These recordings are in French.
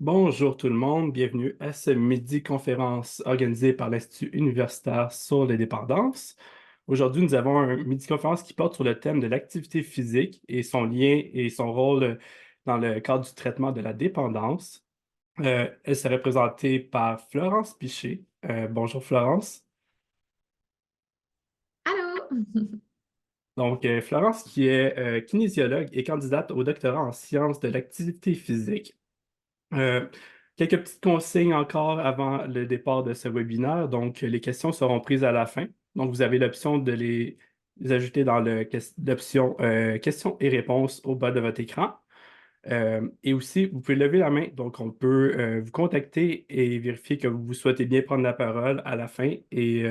Bonjour tout le monde, bienvenue à ce midi-conférence organisée par l'Institut universitaire sur les dépendances. Aujourd'hui, nous avons un midi-conférence qui porte sur le thème de l'activité physique et son lien et son rôle dans le cadre du traitement de la dépendance. Elle serait présentée par Florence Piché. Bonjour Florence. Allô? Donc, Florence qui est kinésiologue et candidate au doctorat en sciences de l'activité physique. Euh, Quelques petites consignes encore avant le départ de ce webinaire. Donc, les questions seront prises à la fin. Donc, vous avez l'option de les ajouter dans l'option questions et réponses au bas de votre écran. Et aussi, vous pouvez lever la main. Donc, on peut vous contacter et vérifier que vous souhaitez bien prendre la parole à la fin et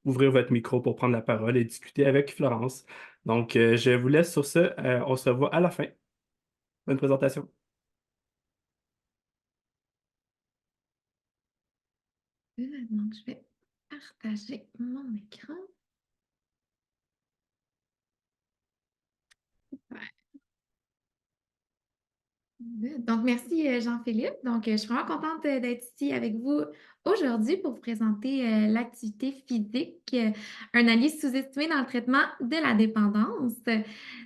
ouvrir votre micro pour prendre la parole et discuter avec Florence. Donc, je vous laisse sur ce. On se revoit à la fin. Bonne présentation. Donc, je vais partager mon écran. Ouais. Donc, merci Jean-Philippe. Donc, je suis vraiment contente d'être ici avec vous aujourd'hui pour vous présenter l'activité physique, un allié sous-estimé dans le traitement de la dépendance.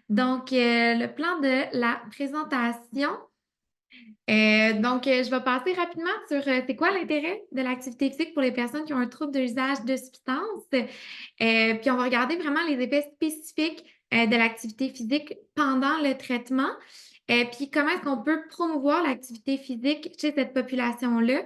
Donc, le plan de la présentation. Je vais passer rapidement sur c'est quoi l'intérêt de l'activité physique pour les personnes qui ont un trouble de l'usage de substances. Puis on va regarder vraiment les effets spécifiques de l'activité physique pendant le traitement. Puis comment est-ce qu'on peut promouvoir l'activité physique chez cette population-là?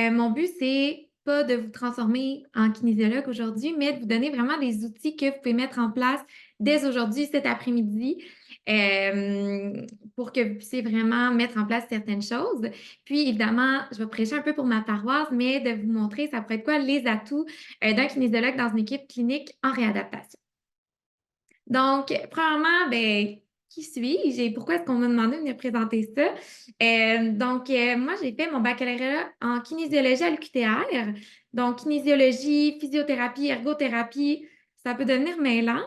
Mon but, c'est pas de vous transformer en kinésiologue aujourd'hui, mais de vous donner vraiment des outils que vous pouvez mettre en place dès aujourd'hui, cet après-midi, euh, pour que vous puissiez vraiment mettre en place certaines choses. Puis, évidemment, je vais prêcher un peu pour ma paroisse, mais de vous montrer, ça pourrait être quoi les atouts d'un kinésiologue dans une équipe clinique en réadaptation. Donc, premièrement, ben, qui suis-je et pourquoi est-ce qu'on m'a demandé de venir présenter ça? Moi, j'ai fait mon baccalauréat en kinésiologie à l'UQTR. Donc, kinésiologie, physiothérapie, ergothérapie, ça peut devenir mêlant.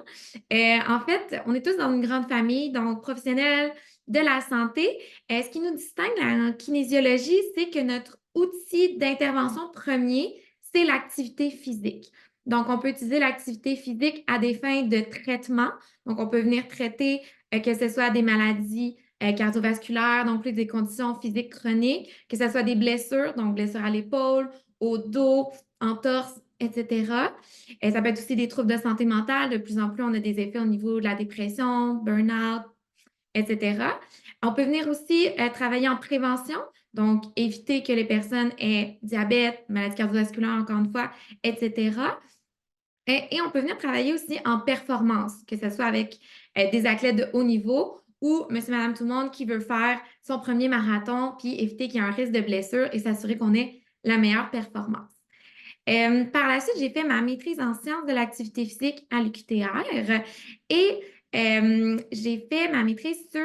En fait, on est tous dans une grande famille, donc professionnels de la santé. Ce qui nous distingue en kinésiologie, c'est que notre outil d'intervention premier, c'est l'activité physique. Donc, on peut utiliser l'activité physique à des fins de traitement. Donc, on peut venir traiter que ce soit des maladies cardiovasculaires, donc plus des conditions physiques chroniques, que ce soit des blessures, donc blessures à l'épaule, au dos, en torse, etc. Et ça peut être aussi des troubles de santé mentale. De plus en plus, on a des effets au niveau de la dépression, burn-out, etc. On peut venir aussi travailler en prévention, donc éviter que les personnes aient diabète, maladie cardiovasculaire, encore une fois, etc. Et on peut venir travailler aussi en performance, que ce soit avec des athlètes de haut niveau ou monsieur, madame, tout le monde qui veut faire son premier marathon, puis éviter qu'il y ait un risque de blessure et s'assurer qu'on ait la meilleure performance. Par la suite, j'ai fait ma maîtrise en sciences de l'activité physique à l'UQTR et j'ai fait ma maîtrise sur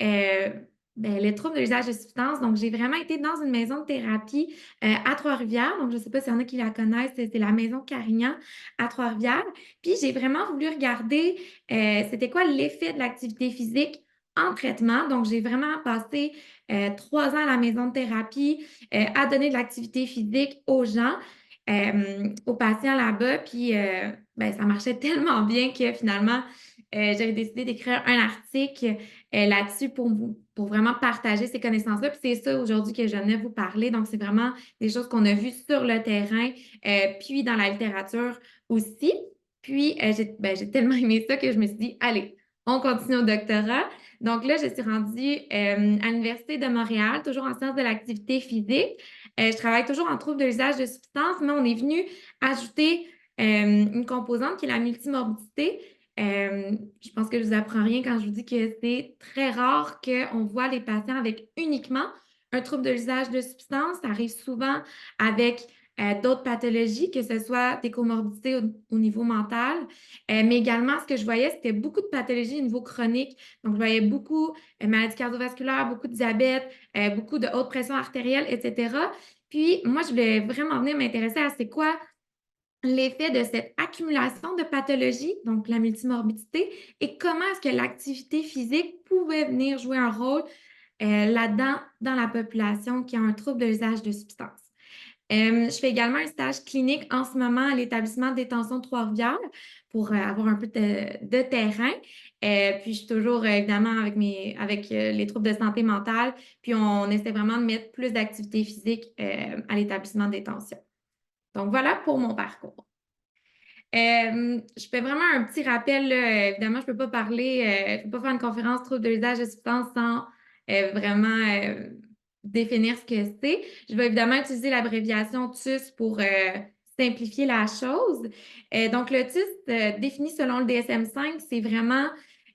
euh, les troubles de l'usage de substances. Donc, j'ai vraiment été dans une maison de thérapie à Trois-Rivières. Donc, je ne sais pas s'il y en a qui la connaissent, c'est la maison Carignan à Trois-Rivières. Puis, j'ai vraiment voulu regarder c'était quoi l'effet de l'activité physique en traitement. Donc, j'ai vraiment passé 3 ans à la maison de thérapie à donner de l'activité physique aux gens aux patients là-bas. Puis, ça marchait tellement bien que finalement, j'avais décidé d'écrire un article là-dessus pour vraiment partager ces connaissances-là. Puis, c'est ça aujourd'hui que je venais vous parler. Donc, c'est vraiment des choses qu'on a vues sur le terrain, puis dans la littérature aussi. Puis, j'ai tellement aimé ça que je me suis dit, allez, on continue au doctorat. Donc là, je suis rendue à l'Université de Montréal, toujours en sciences de l'activité physique. Je travaille toujours en troubles de l'usage de substances, mais on est venu ajouter une composante qui est la multimorbidité. Je pense que je vous apprends rien quand je vous dis que c'est très rare qu'on voit les patients avec uniquement un trouble de l'usage de substances. Ça arrive souvent avec d'autres pathologies, que ce soit des comorbidités au niveau mental, mais également, ce que je voyais, c'était beaucoup de pathologies au niveau chronique. Donc, je voyais beaucoup de maladies cardiovasculaires, beaucoup de diabète, beaucoup de haute pression artérielle, etc. Puis, moi, je voulais vraiment venir m'intéresser à c'est quoi l'effet de cette accumulation de pathologies, donc la multimorbidité, et comment est-ce que l'activité physique pouvait venir jouer un rôle là-dedans dans la population qui a un trouble de l'usage de substances. Je fais également un stage clinique en ce moment à l'établissement de détention de Trois-Rivières pour avoir un peu de terrain. Puis je suis toujours évidemment avec les troubles de santé mentale. Puis on essaie vraiment de mettre plus d'activités physiques à l'établissement de détention. Donc voilà pour mon parcours. Je fais vraiment un petit rappel, là. Évidemment, je ne peux pas parler, je ne peux pas faire une conférence trouble de l'usage de substances sans vraiment définir ce que c'est. Je vais évidemment utiliser l'abréviation TUS pour simplifier la chose. Donc, le TUS, défini selon le DSM-5, c'est vraiment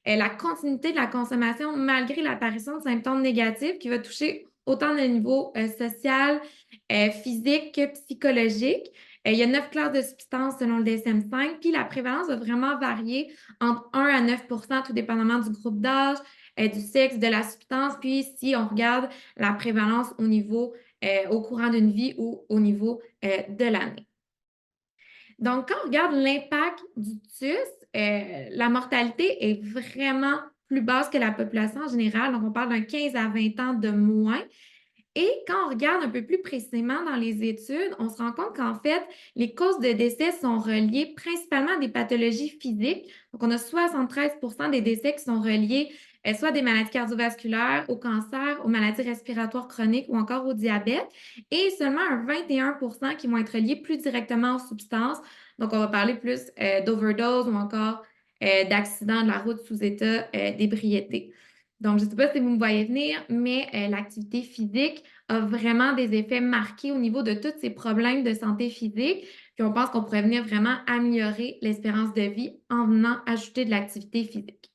la continuité de la consommation malgré l'apparition de symptômes négatifs qui va toucher autant le niveau social, physique que psychologique. Il y a 9 classes de substances selon le DSM-5, puis la prévalence va vraiment varier entre 1 à 9 tout dépendamment du groupe d'âge, du sexe, de la substance, puis si on regarde la prévalence au niveau, au courant d'une vie ou au niveau de l'année. Donc, quand on regarde l'impact du TUS, la mortalité est vraiment plus basse que la population en général. Donc, on parle d'un 15 à 20 ans de moins. Et quand on regarde un peu plus précisément dans les études, on se rend compte qu'en fait, les causes de décès sont reliées principalement à des pathologies physiques. Donc, on a 73 des décès qui sont reliés soit à des maladies cardiovasculaires, au cancer, aux maladies respiratoires chroniques ou encore au diabète, et seulement un 21 qui vont être reliés plus directement aux substances. Donc, on va parler plus d'overdose ou encore d'accidents de la route sous état d'ébriété. Donc, je ne sais pas si vous me voyez venir, mais l'activité physique a vraiment des effets marqués au niveau de tous ces problèmes de santé physique. Puis on pense qu'on pourrait venir vraiment améliorer l'espérance de vie en venant ajouter de l'activité physique.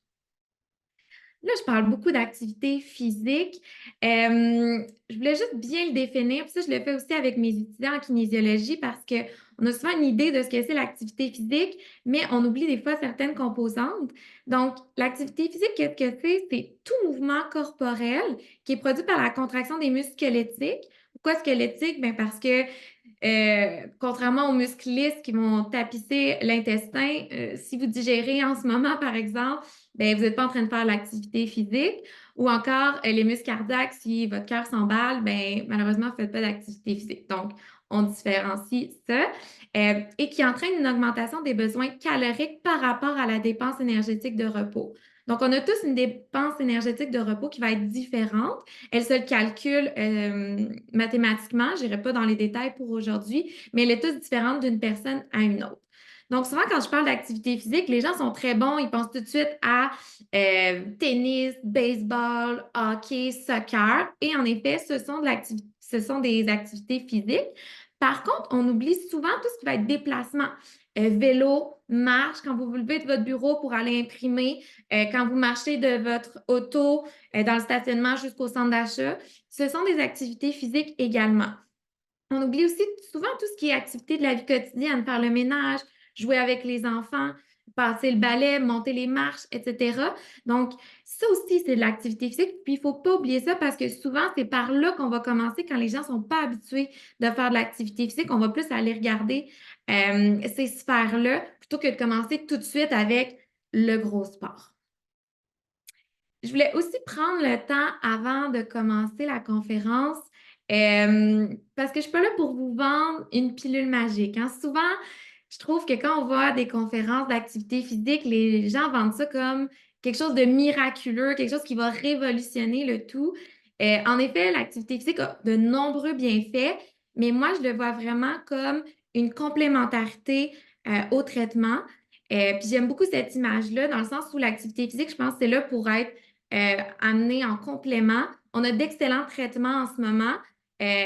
Là, je parle beaucoup d'activité physique. Je voulais juste bien le définir. Puis ça, je le fais aussi avec mes étudiants en kinésiologie parce qu'on a souvent une idée de ce que c'est l'activité physique, mais on oublie des fois certaines composantes. Donc, l'activité physique, qu'est-ce que c'est? C'est tout mouvement corporel qui est produit par la contraction des muscles squelettiques. Pourquoi squelettiques? Bien parce que contrairement aux muscles lisses qui vont tapisser l'intestin, si vous digérez en ce moment, par exemple, ben, vous n'êtes pas en train de faire l'activité physique. Ou encore, les muscles cardiaques, si votre cœur s'emballe, ben, malheureusement, vous ne faites pas d'activité physique. Donc, on différencie ça. Et qui entraîne une augmentation des besoins caloriques par rapport à la dépense énergétique de repos. Donc, on a tous une dépense énergétique de repos qui va être différente. Elle se le calcule mathématiquement. Je n'irai pas dans les détails pour aujourd'hui, mais elle est tous différente d'une personne à une autre. Donc, souvent, quand je parle d'activité physique, les gens sont très bons. Ils pensent tout de suite à tennis, baseball, hockey, soccer. Et en effet, ce sont des activités physiques. Par contre, on oublie souvent tout ce qui va être déplacement. Vélo, marche, quand vous vous levez de votre bureau pour aller imprimer, quand vous marchez de votre auto dans le stationnement jusqu'au centre d'achat. Ce sont des activités physiques également. On oublie aussi souvent tout ce qui est activité de la vie quotidienne, faire le ménage, jouer avec les enfants, passer le balai, monter les marches, etc. Donc, ça aussi, c'est de l'activité physique. Puis, il ne faut pas oublier ça parce que souvent, c'est par là qu'on va commencer quand les gens ne sont pas habitués de faire de l'activité physique. On va plus aller regarder ces sphères-là plutôt que de commencer tout de suite avec le gros sport. Je voulais aussi prendre le temps avant de commencer la conférence parce que je ne suis pas là pour vous vendre une pilule magique, hein. Souvent, je trouve que quand on va à des conférences d'activité physique, les gens vendent ça comme quelque chose de miraculeux, quelque chose qui va révolutionner le tout. En effet, l'activité physique a de nombreux bienfaits, mais moi, je le vois vraiment comme une complémentarité au traitement. Puis j'aime beaucoup cette image-là, dans le sens où l'activité physique, je pense que c'est là pour être amené en complément. On a d'excellents traitements en ce moment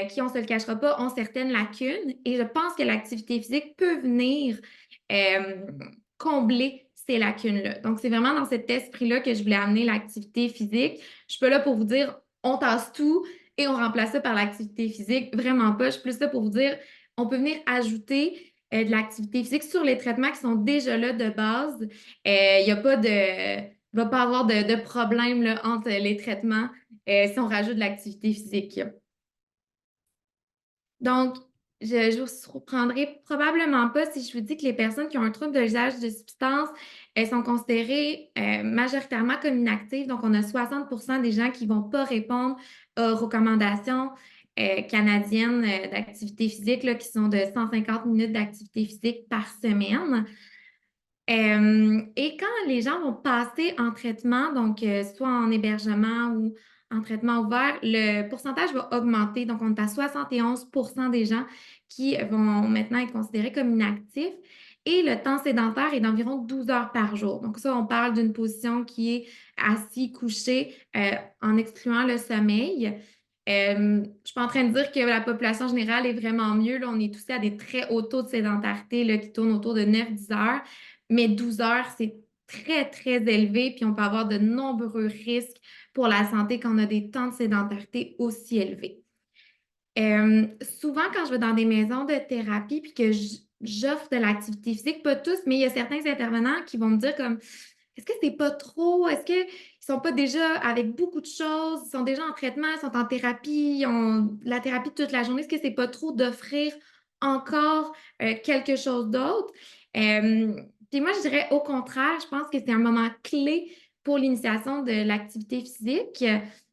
qui, on ne se le cachera pas, ont certaines lacunes et je pense que l'activité physique peut venir combler ces lacunes-là. Donc, c'est vraiment dans cet esprit-là que je voulais amener l'activité physique. Je ne suis pas là pour vous dire on tasse tout et on remplace ça par l'activité physique. Vraiment pas. Je suis plus là pour vous dire on peut venir ajouter de l'activité physique sur les traitements qui sont déjà là de base. Il n'y a pas de il ne va pas avoir de problème là, entre les traitements si on rajoute de l'activité physique. Donc, je vous surprendrai probablement pas si je vous dis que les personnes qui ont un trouble de l'usage de substances, elles sont considérées majoritairement comme inactives. Donc, on a 60% des gens qui vont pas répondre aux recommandations canadiennes d'activité physique, là, qui sont de 150 minutes d'activité physique par semaine. Et quand les gens vont passer en traitement, donc soit en hébergement ou en traitement ouvert, le pourcentage va augmenter. Donc, on est à 71% des gens qui vont maintenant être considérés comme inactifs. Et le temps sédentaire est d'environ 12 heures par jour. Donc, ça, on parle d'une position qui est assis, couché, en excluant le sommeil. Je ne suis pas en train de dire que la population générale est vraiment mieux. Là, on est tous à des très hauts taux de sédentarité là, qui tournent autour de 9-10 heures. Mais 12 heures, c'est très, très élevé, puis on peut avoir de nombreux risques pour la santé quand on a des temps de sédentarité aussi élevés. Souvent, quand je vais dans des maisons de thérapie puis que j'offre de l'activité physique, pas tous, mais il y a certains intervenants qui vont me dire comme est-ce que c'est pas trop? Est-ce qu'ils sont pas déjà avec beaucoup de choses? Ils sont déjà en traitement, ils sont en thérapie, ils ont de la thérapie toute la journée. Est-ce que c'est pas trop d'offrir encore quelque chose d'autre? Euh, Puis moi, je dirais au contraire, je pense que c'est un moment clé pour l'initiation de l'activité physique,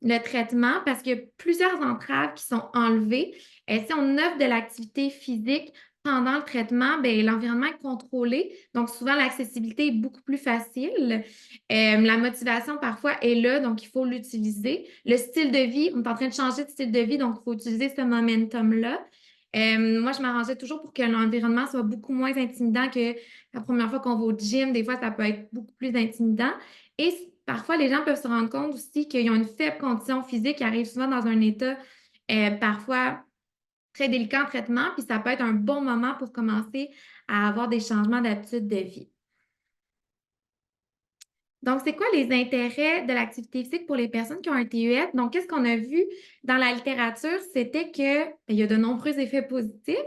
le traitement, parce qu'il y a plusieurs entraves qui sont enlevées. Si on offre de l'activité physique pendant le traitement, ben, l'environnement est contrôlé, donc souvent l'accessibilité est beaucoup plus facile. La motivation parfois est là, donc il faut l'utiliser. Le style de vie, on est en train de changer de style de vie, donc il faut utiliser ce momentum-là. Moi, je m'arrangeais toujours pour que l'environnement soit beaucoup moins intimidant que la première fois qu'on va au gym. Des fois, ça peut être beaucoup plus intimidant. Et parfois, les gens peuvent se rendre compte aussi qu'ils ont une faible condition physique, ils arrivent souvent dans un état parfois très délicat en traitement, puis ça peut être un bon moment pour commencer à avoir des changements d'habitude de vie. Donc, c'est quoi les intérêts de l'activité physique pour les personnes qui ont un TEF? Donc, qu'est-ce qu'on a vu dans la littérature? C'était que il y a de nombreux effets positifs.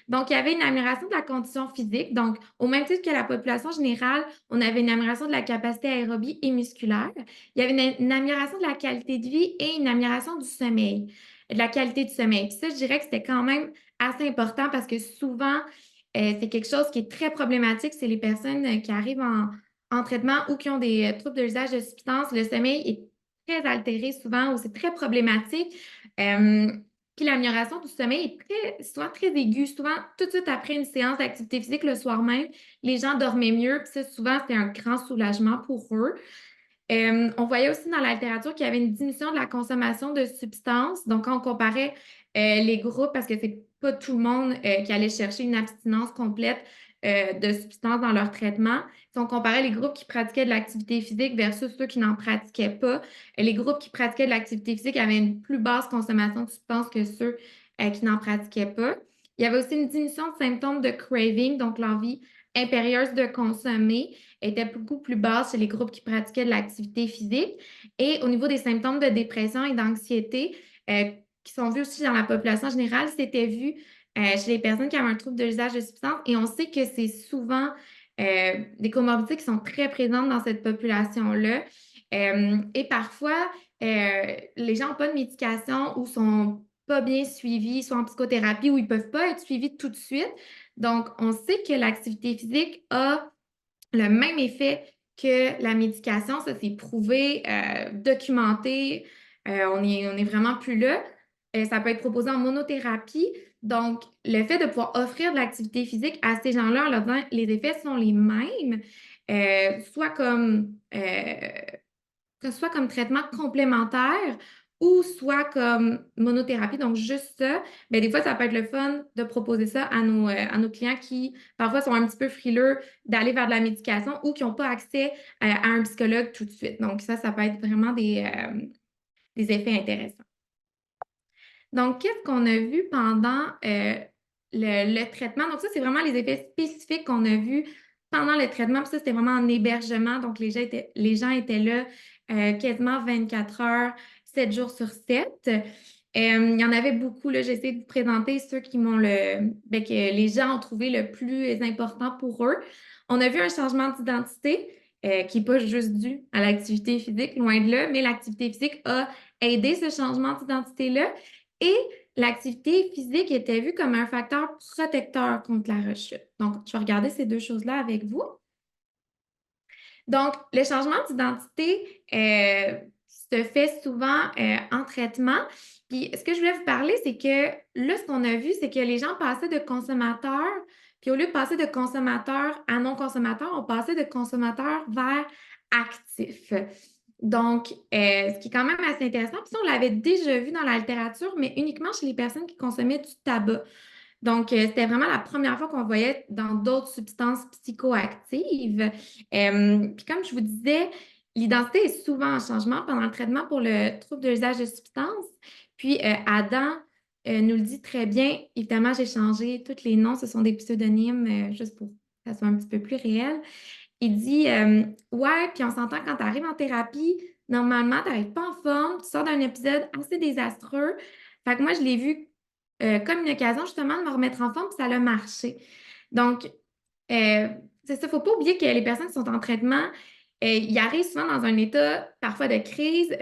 Donc, il y avait une amélioration de la condition physique. Donc, au même titre que la population générale, on avait une amélioration de la capacité aérobie et musculaire. Il y avait une amélioration de la qualité de vie et une amélioration du sommeil, de la qualité du sommeil. Puis ça, je dirais que c'était quand même assez important parce que souvent, c'est quelque chose qui est très problématique. C'est les personnes qui arrivent en traitement ou qui ont des troubles de l'usage de substances, le sommeil est très altéré souvent ou c'est très problématique. Puis l'amélioration du sommeil est souvent très aiguë. Souvent, tout de suite après une séance d'activité physique le soir même, les gens dormaient mieux. Puis ça, souvent, c'est un grand soulagement pour eux. On voyait aussi dans la littérature qu'il y avait une diminution de la consommation de substances. Donc, quand on comparait les groupes, parce que c'est pas tout le monde qui allait chercher une abstinence complète de substances dans leur traitement. Si on comparait les groupes qui pratiquaient de l'activité physique versus ceux qui n'en pratiquaient pas, les groupes qui pratiquaient de l'activité physique avaient une plus basse consommation de substances que ceux qui n'en pratiquaient pas. Il y avait aussi une diminution de symptômes de craving, donc l'envie impérieuse de consommer était beaucoup plus basse chez les groupes qui pratiquaient de l'activité physique. Et au niveau des symptômes de dépression et d'anxiété, qui sont vus aussi dans la population générale, c'était vu chez les personnes qui avaient un trouble de l'usage de substances. Et on sait que c'est souvent des comorbidités qui sont très présentes dans cette population-là. Et parfois, les gens n'ont pas de médication ou sont pas bien suivis, soit en psychothérapie ou ils ne peuvent pas être suivis tout de suite. Donc, on sait que l'activité physique a le même effet que la médication. Ça, c'est prouvé, documenté. On est vraiment plus là. Ça peut être proposé en monothérapie. Donc, le fait de pouvoir offrir de l'activité physique à ces gens-là en leur disant les effets sont les mêmes, soit soit comme traitement complémentaire ou soit comme monothérapie, donc juste ça, bien, des fois, ça peut être le fun de proposer ça à nos clients qui, parfois, sont un petit peu frileux d'aller vers de la médication ou qui n'ont pas accès à un psychologue tout de suite. Donc, ça peut être vraiment des effets intéressants. Donc, qu'est-ce qu'on a vu pendant le traitement? Donc, ça, c'est vraiment les effets spécifiques qu'on a vus pendant le traitement. Puis ça, c'était vraiment en hébergement. Donc, les gens étaient là quasiment 24 heures, 7 jours sur 7. Il y en avait beaucoup, là. J'ai essayé de vous présenter ceux qui que les gens ont trouvé le plus important pour eux. On a vu un changement d'identité qui n'est pas juste dû à l'activité physique, loin de là, mais l'activité physique a aidé ce changement d'identité-là. Et l'activité physique était vue comme un facteur protecteur contre la rechute. Donc, je vais regarder ces deux choses-là avec vous. Donc, le changement d'identité se fait souvent en traitement. Puis, ce que je voulais vous parler, c'est que là, ce qu'on a vu, c'est que les gens passaient de consommateurs, puis au lieu de passer de consommateurs à non-consommateurs, on passait de consommateurs vers actifs. Donc, ce qui est quand même assez intéressant, puis ça, on l'avait déjà vu dans la littérature, mais uniquement chez les personnes qui consommaient du tabac. Donc, c'était vraiment la première fois qu'on voyait dans d'autres substances psychoactives. Puis comme je vous disais, l'identité est souvent en changement pendant le traitement pour le trouble de l'usage de substances. Puis Adam nous le dit très bien. Évidemment, j'ai changé tous les noms, ce sont des pseudonymes juste pour que ça soit un petit peu plus réel. Il dit ouais, puis on s'entend quand tu arrives en thérapie, normalement, tu n'arrives pas en forme, tu sors d'un épisode assez désastreux. Fait que moi, je l'ai vu comme une occasion justement de me remettre en forme, puis ça a marché. Donc, c'est ça, il ne faut pas oublier que les personnes qui sont en traitement, ils arrivent souvent dans un état parfois de crise,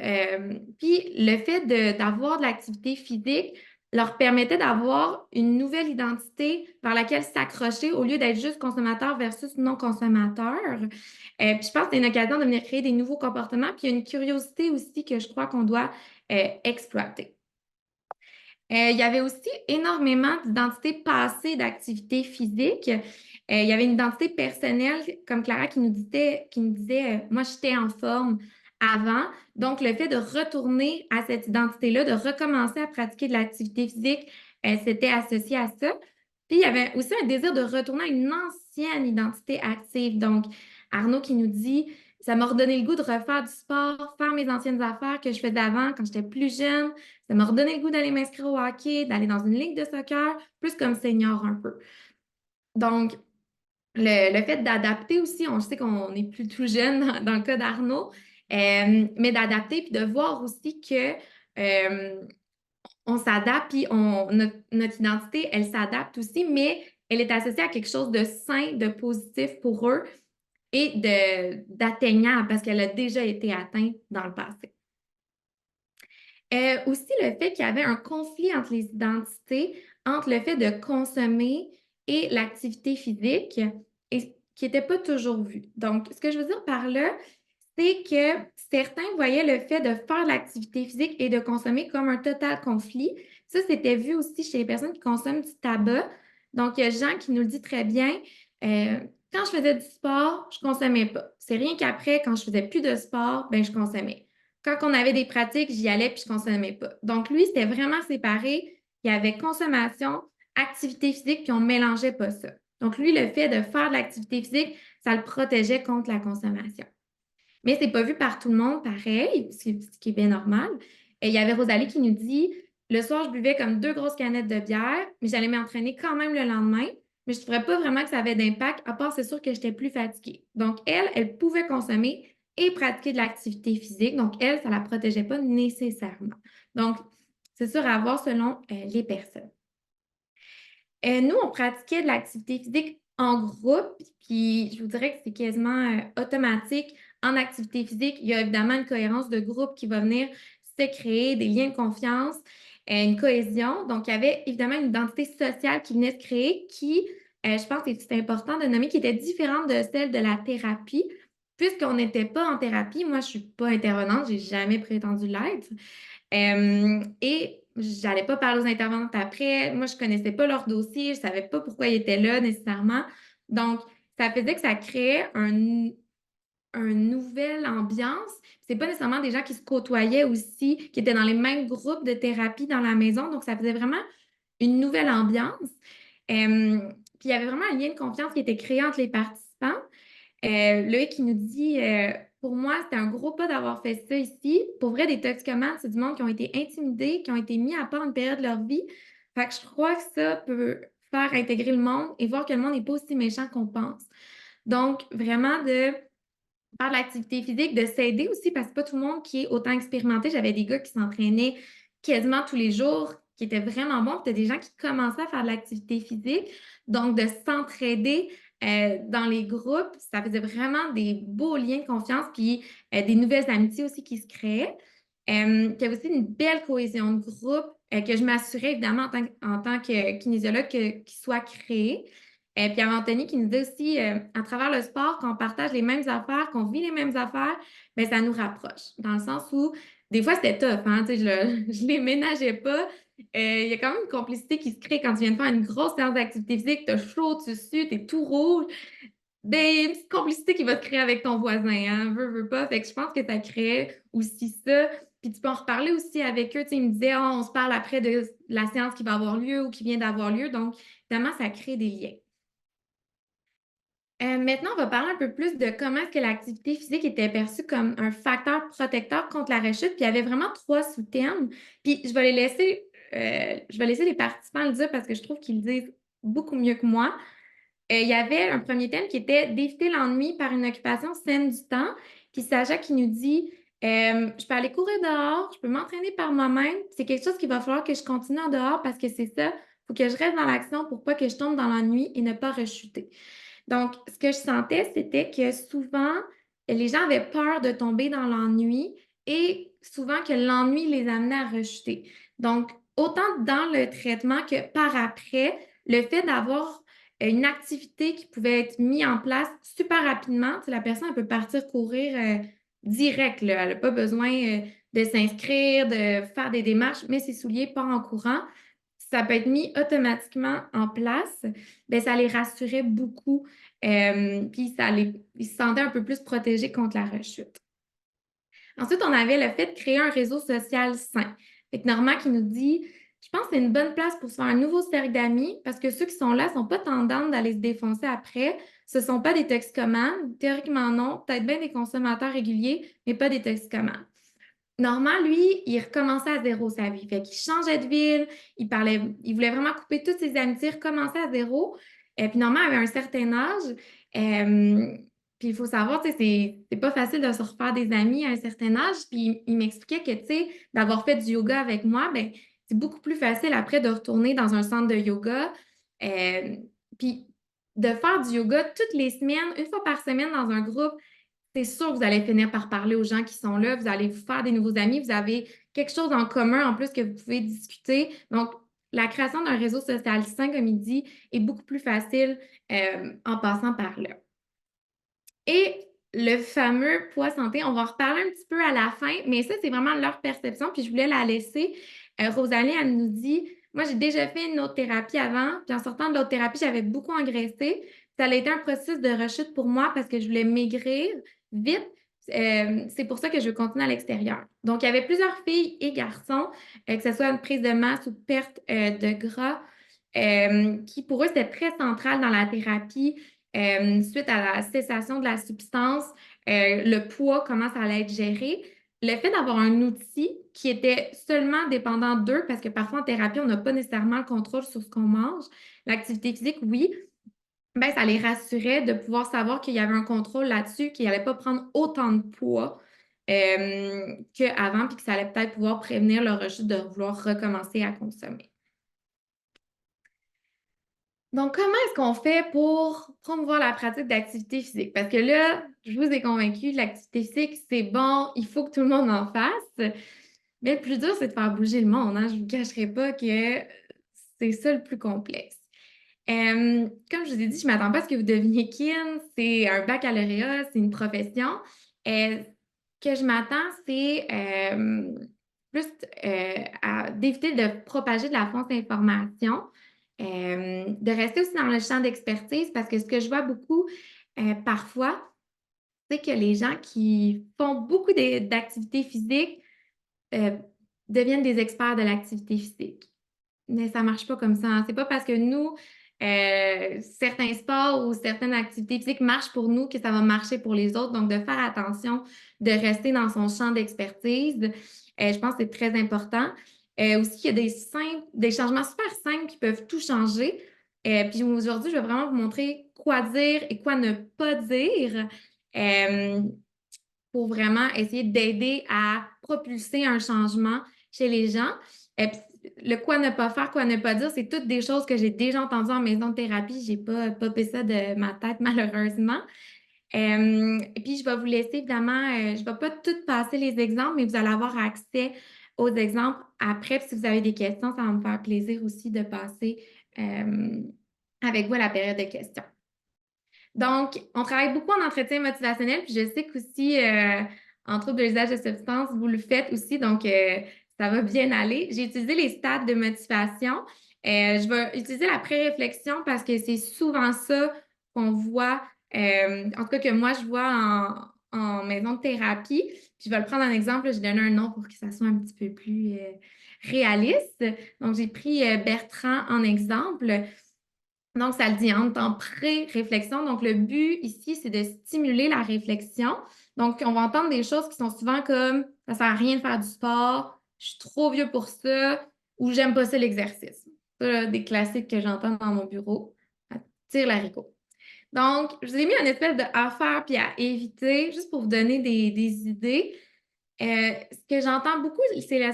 puis le fait d'avoir de l'activité physique leur permettait d'avoir une nouvelle identité vers laquelle s'accrocher au lieu d'être juste consommateur versus non-consommateur. Puis je pense que c'est une occasion de venir créer des nouveaux comportements, puis il y a une curiosité aussi que je crois qu'on doit exploiter. Il y avait aussi énormément d'identités passées d'activités physiques. Il y avait une identité personnelle, comme Clara qui nous disait moi, j'étais en forme avant. Donc, le fait de retourner à cette identité-là, de recommencer à pratiquer de l'activité physique, c'était associé à ça. Puis, il y avait aussi un désir de retourner à une ancienne identité active. Donc, Arnaud qui nous dit ça m'a redonné le goût de refaire du sport, faire mes anciennes affaires que je faisais avant quand j'étais plus jeune. Ça m'a redonné le goût d'aller m'inscrire au hockey, d'aller dans une ligue de soccer, plus comme senior un peu. Donc, le fait d'adapter aussi, on sait qu'on est plus tout jeune dans le cas d'Arnaud, mais d'adapter puis de voir aussi que on s'adapte puis notre identité, elle s'adapte aussi, mais elle est associée à quelque chose de sain, de positif pour eux et d'atteignable parce qu'elle a déjà été atteinte dans le passé. Aussi, le fait qu'il y avait un conflit entre les identités, entre le fait de consommer et l'activité physique, et qui n'était pas toujours vu. Donc, ce que je veux dire par là, c'est que certains voyaient le fait de faire l'activité physique et de consommer comme un total conflit. Ça, c'était vu aussi chez les personnes qui consomment du tabac. Donc, il y a Jean qui nous le dit très bien. euh, Quand je faisais du sport, je ne consommais pas. C'est rien qu'après, quand je faisais plus de sport, ben, je consommais. Quand on avait des pratiques, j'y allais puis je ne consommais pas. Donc, lui, c'était vraiment séparé. Il y avait consommation, activité physique, puis on ne mélangeait pas ça. Donc, lui, le fait de faire de l'activité physique, ça le protégeait contre la consommation. Mais ce n'est pas vu par tout le monde pareil, ce qui est bien normal. Et il y avait Rosalie qui nous dit le soir, je buvais comme 2 grosses canettes de bière, mais j'allais m'entraîner quand même le lendemain. Mais je ne trouvais pas vraiment que ça avait d'impact, à part c'est sûr que j'étais plus fatiguée. Donc, elle pouvait consommer et pratiquer de l'activité physique. Donc, elle, ça ne la protégeait pas nécessairement. Donc, c'est sûr à voir selon les personnes. Nous, on pratiquait de l'activité physique en groupe, puis je vous dirais que c'est quasiment automatique. En activité physique, il y a évidemment une cohérence de groupe qui va venir se créer, des liens de confiance, une cohésion. Donc, il y avait évidemment une identité sociale qui venait se créer qui, je pense que c'est important de nommer, qui était différente de celle de la thérapie. Puisqu'on n'était pas en thérapie, moi, je ne suis pas intervenante, je n'ai jamais prétendu l'être. Et j'allais pas parler aux intervenantes après. Moi, je connaissais pas leur dossier, je savais pas pourquoi ils étaient là nécessairement. Donc, ça faisait que ça créait une nouvelle ambiance. C'est pas nécessairement des gens qui se côtoyaient aussi, qui étaient dans les mêmes groupes de thérapie dans la maison. Donc, ça faisait vraiment une nouvelle ambiance. Puis, il y avait vraiment un lien de confiance qui était créé entre les participants. Loïc qui nous dit pour moi, c'était un gros pas d'avoir fait ça ici. Pour vrai, des toxicomanes, c'est du monde qui ont été intimidés, qui ont été mis à part une période de leur vie. Fait que je crois que ça peut faire intégrer le monde et voir que le monde n'est pas aussi méchant qu'on pense. Donc, vraiment de faire de l'activité physique, de s'aider aussi, parce que pas tout le monde qui est autant expérimenté. J'avais des gars qui s'entraînaient quasiment tous les jours, qui étaient vraiment bons. Puis, des gens qui commençaient à faire de l'activité physique. Donc, de s'entraider dans les groupes, ça faisait vraiment des beaux liens de confiance, puis des nouvelles amitiés aussi qui se créaient. Il y avait aussi une belle cohésion de groupe. que je m'assurais évidemment en tant que kinésiologue qu'il soit créé. Puis il y avait Anthony qui nous dit aussi, à travers le sport, quand on partage les mêmes affaires, qu'on vit les mêmes affaires, bien, ça nous rapproche. Dans le sens où, des fois, c'était tough, hein, tu sais, je les ménageais pas. Il y a quand même une complicité qui se crée quand tu viens de faire une grosse séance d'activité physique, t'as chaud, tu sues, t'es tout rouge. Ben, il y a une petite complicité qui va te créer avec ton voisin, hein, veux pas. Fait que je pense que ça crée aussi ça. Puis tu peux en reparler aussi avec eux. Tu sais, ils me disaient, ah, on se parle après de la séance qui va avoir lieu ou qui vient d'avoir lieu. Donc, évidemment, ça crée des liens. Maintenant, on va parler un peu plus de comment est-ce que l'activité physique était perçue comme un facteur protecteur contre la rechute. Puis il y avait vraiment trois sous-thèmes. Puis je vais laisser les participants le dire parce que je trouve qu'ils le disent beaucoup mieux que moi. Il y avait un premier thème qui était d'éviter l'ennui par une occupation saine du temps. Puis Sacha qui nous dit je peux aller courir dehors, je peux m'entraîner par moi-même. C'est quelque chose qu'il va falloir que je continue en dehors parce que c'est ça. Il faut que je reste dans l'action pour pas que je tombe dans l'ennui et ne pas rechuter. Donc, ce que je sentais, c'était que souvent, les gens avaient peur de tomber dans l'ennui et souvent que l'ennui les amenait à rechuter. Donc, autant dans le traitement que par après, le fait d'avoir une activité qui pouvait être mise en place super rapidement, la personne elle peut partir courir direct, là. Elle n'a pas besoin de s'inscrire, de faire des démarches, mais ses souliers part en courant. Ça peut être mis automatiquement en place, bien, ça les rassurait beaucoup. Puis ils se sentaient un peu plus protégés contre la rechute. Ensuite, on avait le fait de créer un réseau social sain. Fait que Normand qui nous dit, je pense que c'est une bonne place pour se faire un nouveau cercle d'amis parce que ceux qui sont là ne sont pas tendance d'aller se défoncer après. Ce ne sont pas des toxicomanes. Théoriquement, non. Peut-être bien des consommateurs réguliers, mais pas des toxicomanes. Normand, lui, il recommençait à zéro sa vie. Fait qu'il changeait de ville, il voulait vraiment couper toutes ses amitiés, recommencer à zéro. Et puis Normand avait un certain âge. Euh, puis il faut savoir, tu sais, c'est pas facile de se refaire des amis à un certain âge. Puis il m'expliquait que, tu sais, d'avoir fait du yoga avec moi, ben c'est beaucoup plus facile après de retourner dans un centre de yoga. Euh, puis de faire du yoga toutes les semaines, une fois par semaine dans un groupe, c'est sûr que vous allez finir par parler aux gens qui sont là, vous allez vous faire des nouveaux amis, vous avez quelque chose en commun en plus que vous pouvez discuter. Donc, la création d'un réseau social sain, comme il dit, est beaucoup plus facile en passant par là. Et le fameux poids santé, on va en reparler un petit peu à la fin, mais ça, c'est vraiment leur perception, puis je voulais la laisser. Rosalie, elle nous dit, moi, j'ai déjà fait une autre thérapie avant, puis en sortant de l'autre thérapie, j'avais beaucoup engraissé. Ça a été un processus de rechute pour moi parce que je voulais maigrir vite. C'est pour ça que je veux continuer à l'extérieur. Donc, il y avait plusieurs filles et garçons, que ce soit une prise de masse ou perte de gras, qui pour eux, c'était très central dans la thérapie. Suite à la cessation de la substance, le poids, comment ça allait être géré. Le fait d'avoir un outil qui était seulement dépendant d'eux, parce que parfois en thérapie, on n'a pas nécessairement le contrôle sur ce qu'on mange. L'activité physique, oui, ben, ça les rassurait de pouvoir savoir qu'il y avait un contrôle là-dessus, qu'ils n'allaient pas prendre autant de poids qu'avant, puis que ça allait peut-être pouvoir prévenir leur rechute de vouloir recommencer à consommer. Donc, comment est-ce qu'on fait pour promouvoir la pratique d'activité physique? Parce que là, je vous ai convaincu, l'activité physique, c'est bon, il faut que tout le monde en fasse. Mais le plus dur, c'est de faire bouger le monde, hein. Je ne vous cacherai pas que c'est ça le plus complexe. Comme je vous ai dit, je ne m'attends pas à ce que vous deveniez kin. C'est un baccalauréat, c'est une profession. Ce que je m'attends, c'est plus d'éviter de propager de la fausse information, de rester aussi dans le champ d'expertise parce que ce que je vois beaucoup parfois, c'est que les gens qui font beaucoup d'activités physiques euh, deviennent des experts de l'activité physique. Mais ça ne marche pas comme ça, hein. C'est pas parce que nous, certains sports ou certaines activités physiques marchent pour nous que ça va marcher pour les autres. Donc, de faire attention, de rester dans son champ d'expertise, je pense que c'est très important. Aussi, il y a des changements super simples qui peuvent tout changer. Puis aujourd'hui, je vais vraiment vous montrer quoi dire et quoi ne pas dire euh, pour vraiment essayer d'aider à propulser un changement chez les gens. Le quoi ne pas faire, quoi ne pas dire, c'est toutes des choses que j'ai déjà entendues en maison de thérapie. Je n'ai pas popé ça de ma tête, malheureusement. Et puis, je vais vous laisser, évidemment, je ne vais pas tout passer les exemples, mais vous allez avoir accès aux exemples après. Puis si vous avez des questions, ça va me faire plaisir aussi de passer avec vous à la période de questions. Donc, on travaille beaucoup en entretien motivationnel, puis je sais qu'aussi, en trouble de l'usage de substances, vous le faites aussi, donc ça va bien aller. J'ai utilisé les stades de motivation. Je vais utiliser la pré-réflexion parce que c'est souvent ça qu'on voit, en tout cas que moi, je vois en maison de thérapie. Puis je vais le prendre en exemple, là, je donne un nom pour que ça soit un petit peu plus réaliste. Donc, j'ai pris Bertrand en exemple. Donc, ça le dit, on est en pré-réflexion. Donc, le but ici, c'est de stimuler la réflexion. Donc, on va entendre des choses qui sont souvent comme ça sert à rien de faire du sport, je suis trop vieux pour ça ou j'aime pas ça l'exercice. Ça, là, des classiques que j'entends dans mon bureau. Tire l'haricot. Donc, je vous ai mis une espèce de à faire puis à éviter, juste pour vous donner des idées. Ce que j'entends beaucoup,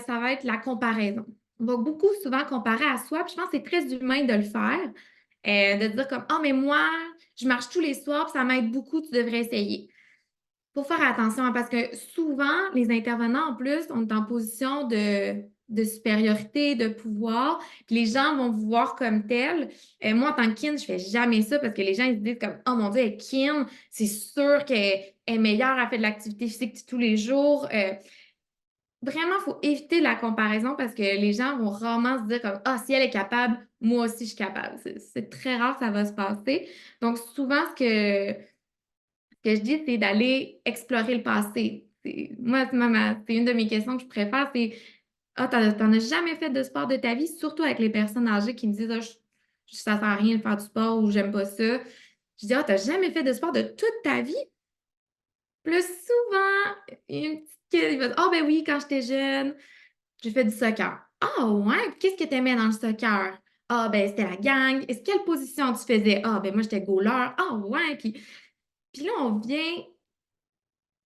ça va être la comparaison. On va beaucoup souvent comparer à soi, puis je pense que c'est très humain de le faire. De dire comme, ah, mais moi, je marche tous les soirs, puis ça m'aide beaucoup, tu devrais essayer. Faut faire attention hein, parce que souvent, les intervenants, en plus, on est en position de supériorité, de pouvoir, puis les gens vont vous voir comme tel. Moi, en tant que kin, je fais jamais ça parce que les gens, ils se disent comme, oh mon Dieu, elle est kin, c'est sûr qu'elle est meilleure, elle fait de l'activité physique tous les jours. Vraiment, il faut éviter la comparaison parce que les gens vont rarement se dire comme ah, si elle est capable, moi aussi je suis capable. C'est très rare que ça va se passer. Donc, souvent, ce que je dis, c'est d'aller explorer le passé. Moi, c'est une de mes questions que je préfère, c'est ah, t'en as jamais fait de sport de ta vie, surtout avec les personnes âgées qui me disent ah, ça sert à rien de faire du sport ou j'aime pas ça. Je dis ah, t'as jamais fait de sport de toute ta vie? Plus souvent, une petite il va dire ah, ben oui, quand j'étais jeune. J'ai fait du soccer. Ah ouais, puis qu'est-ce que tu aimais dans le soccer? Ah ben c'était la gang. Est-ce quelle position tu faisais? Ah ben moi j'étais goaler. Ah ouais, puis là on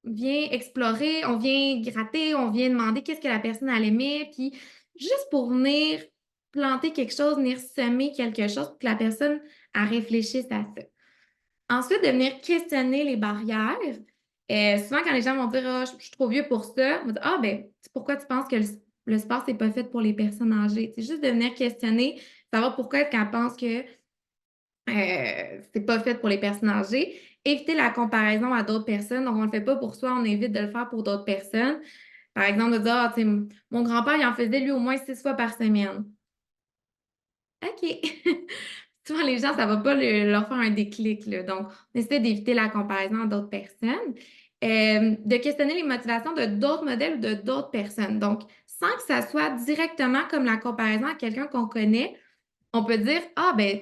vient explorer, on vient gratter, on vient demander qu'est-ce que la personne elle aimait, puis juste pour venir planter quelque chose, venir semer quelque chose pour que la personne elle réfléchisse à ça. Ensuite, de venir questionner les barrières. Souvent, quand les gens vont dire ah, je suis trop vieux pour ça, on va dire ah, ben, pourquoi tu penses que le sport, c'est pas fait pour les personnes âgées? C'est juste de venir questionner, savoir pourquoi est-ce qu'elle pense que c'est pas fait pour les personnes âgées. Éviter la comparaison à d'autres personnes. Donc, on le fait pas pour soi, on évite de le faire pour d'autres personnes. Par exemple, de dire ah, tu sais, mon grand-père, il en faisait lui au moins 6 fois par semaine. OK. Souvent, les gens, ça ne va pas leur faire un déclic, là. Donc, on essaie d'éviter la comparaison à d'autres personnes. De questionner les motivations de d'autres modèles ou de d'autres personnes. Donc, sans que ça soit directement comme la comparaison à quelqu'un qu'on connaît, on peut dire, ah, ben,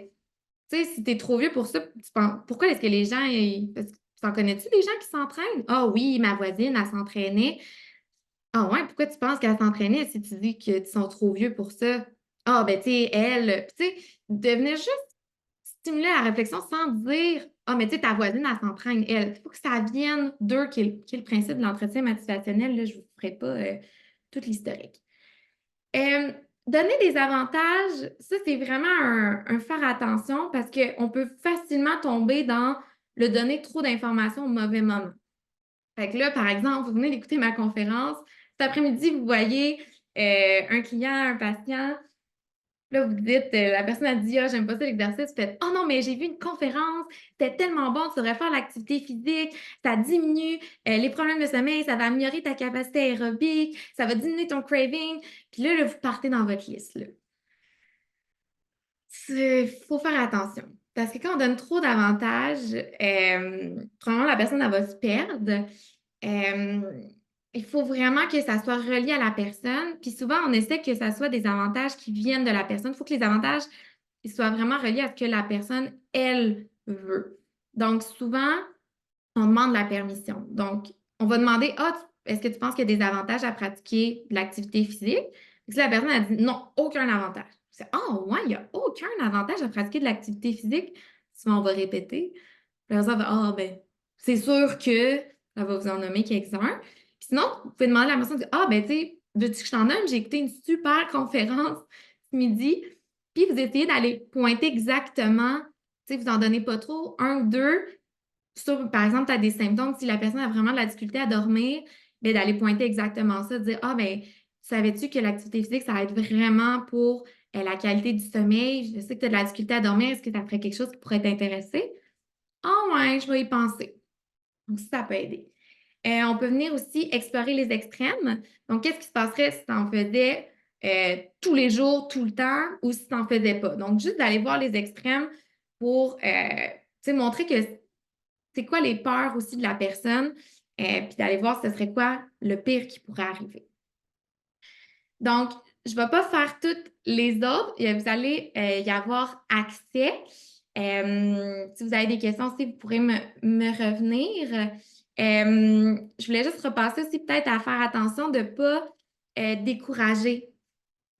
tu sais, si tu es trop vieux pour ça, pourquoi est-ce que les gens, parce que tu en connais-tu des gens qui s'entraînent? Ah oui, ma voisine, elle s'entraînait. Ah ouais, pourquoi tu penses qu'elle s'entraînait si tu dis que tu sont trop vieux pour ça? Ah, ben, tu sais, elle, tu sais, devenir juste stimuler la réflexion sans dire ah, mais tu sais, ta voisine, elle s'entraîne, elle. Il faut que ça vienne d'eux, qui est le principe de l'entretien motivationnel. Là, je ne vous ferai pas toute l'historique. Donner des avantages, ça, c'est vraiment un faire attention parce qu'on peut facilement tomber dans le donner trop d'informations au mauvais moment. Fait que là, par exemple, vous venez d'écouter ma conférence. Cet après-midi, vous voyez un client, un patient. Là, vous dites, la personne a dit, ah, j'aime pas ça l'exercice. Vous faites, oh non, mais j'ai vu une conférence, c'était tellement bon, tu devrais faire l'activité physique, ça diminue les problèmes de sommeil, ça va améliorer ta capacité aérobique, ça va diminuer ton craving. Puis là, vous partez dans votre liste. Là. Il faut faire attention. Parce que quand on donne trop d'avantages, probablement la personne elle va se perdre. Il faut vraiment que ça soit relié à la personne. Puis souvent, on essaie que ça soit des avantages qui viennent de la personne. Il faut que les avantages ils soient vraiment reliés à ce que la personne, elle, veut. Donc, souvent, on demande la permission. Donc, on va demander, ah, est-ce que tu penses qu'il y a des avantages à pratiquer de l'activité physique? Et si la personne a dit non, aucun avantage. C'est, ah, ouais, il n'y a aucun avantage à pratiquer de l'activité physique. Souvent, on va répéter. La personne va, ah, ben, c'est sûr que, elle va vous en nommer quelques-uns. Puis sinon, vous pouvez demander à la personne, ah, ben, tu sais, veux-tu que je t'en nomme? J'ai écouté une super conférence ce midi. Puis vous essayez d'aller pointer exactement, tu sais, vous en donnez pas trop, un ou deux, par exemple, tu as des symptômes, si la personne a vraiment de la difficulté à dormir, bien, d'aller pointer exactement ça, de dire ah, ben, Savais-tu que l'activité physique, ça aide vraiment pour la qualité du sommeil? Je sais que tu as de la difficulté à dormir. Est-ce que ça ferait quelque chose qui pourrait t'intéresser? Ah ouais, je vais y penser. Donc, ça peut aider. On peut venir aussi explorer les extrêmes. Donc, qu'est-ce qui se passerait si tu en faisais tous les jours, tout le temps, ou si tu n'en faisais pas? Donc, juste d'aller voir les extrêmes pour montrer que c'est quoi les peurs aussi de la personne, puis d'aller voir ce serait quoi le pire qui pourrait arriver. Donc, je ne vais pas faire toutes les autres. Vous allez y avoir accès. Si vous avez des questions aussi, vous pourrez me revenir. Je voulais juste repasser aussi peut-être à faire attention de ne pas décourager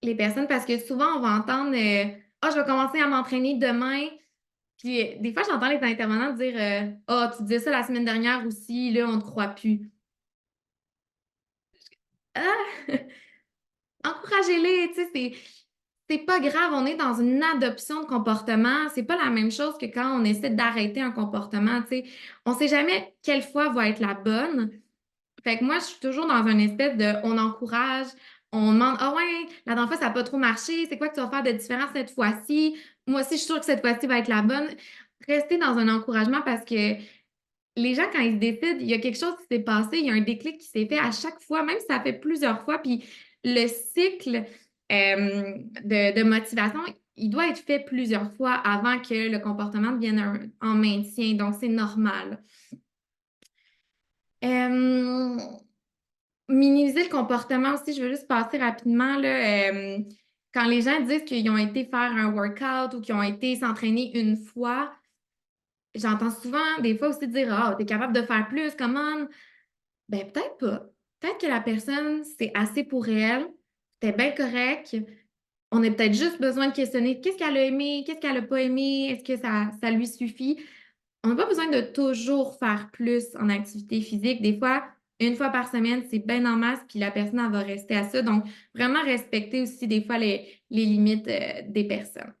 les personnes parce que souvent, on va entendre Ah, je vais commencer à m'entraîner demain. Puis des fois, j'entends les intervenants dire Ah, tu disais ça la semaine dernière aussi, là, on ne te croit plus. Ah! Encouragez-les, tu sais, c'est pas grave, on est dans une adoption de comportement. C'est pas la même chose que quand on essaie d'arrêter un comportement, tu sais. On sait jamais quelle fois va être la bonne. Fait que moi, je suis toujours dans une espèce de on encourage, on demande ah ouais, la dernière fois, ça n'a pas trop marché, c'est quoi que tu vas faire de différent cette fois-ci? Moi aussi, je suis sûre que cette fois-ci va être la bonne. Restez dans un encouragement parce que les gens, quand ils se décident, il y a quelque chose qui s'est passé, il y a un déclic qui s'est fait à chaque fois, même si ça fait plusieurs fois. Puis le cycle de motivation, il doit être fait plusieurs fois avant que le comportement devienne en maintien. Donc, c'est normal. Euh, Minimiser le comportement aussi, je veux juste passer rapidement là, quand les gens disent qu'ils ont été faire un workout ou qu'ils ont été s'entraîner une fois, j'entends souvent des fois aussi dire Ah, t'es capable de faire plus, comment? Ben, peut-être pas. Peut-être que la personne, c'est assez pour elle, c'était bien correct. On a peut-être juste besoin de questionner qu'est-ce qu'elle a aimé, qu'est-ce qu'elle n'a pas aimé, est-ce que ça lui suffit? On n'a pas besoin de toujours faire plus en activité physique. Des fois, une fois par semaine, c'est bien en masse, puis la personne, elle va rester à ça. Donc, vraiment respecter aussi des fois les limites des personnes.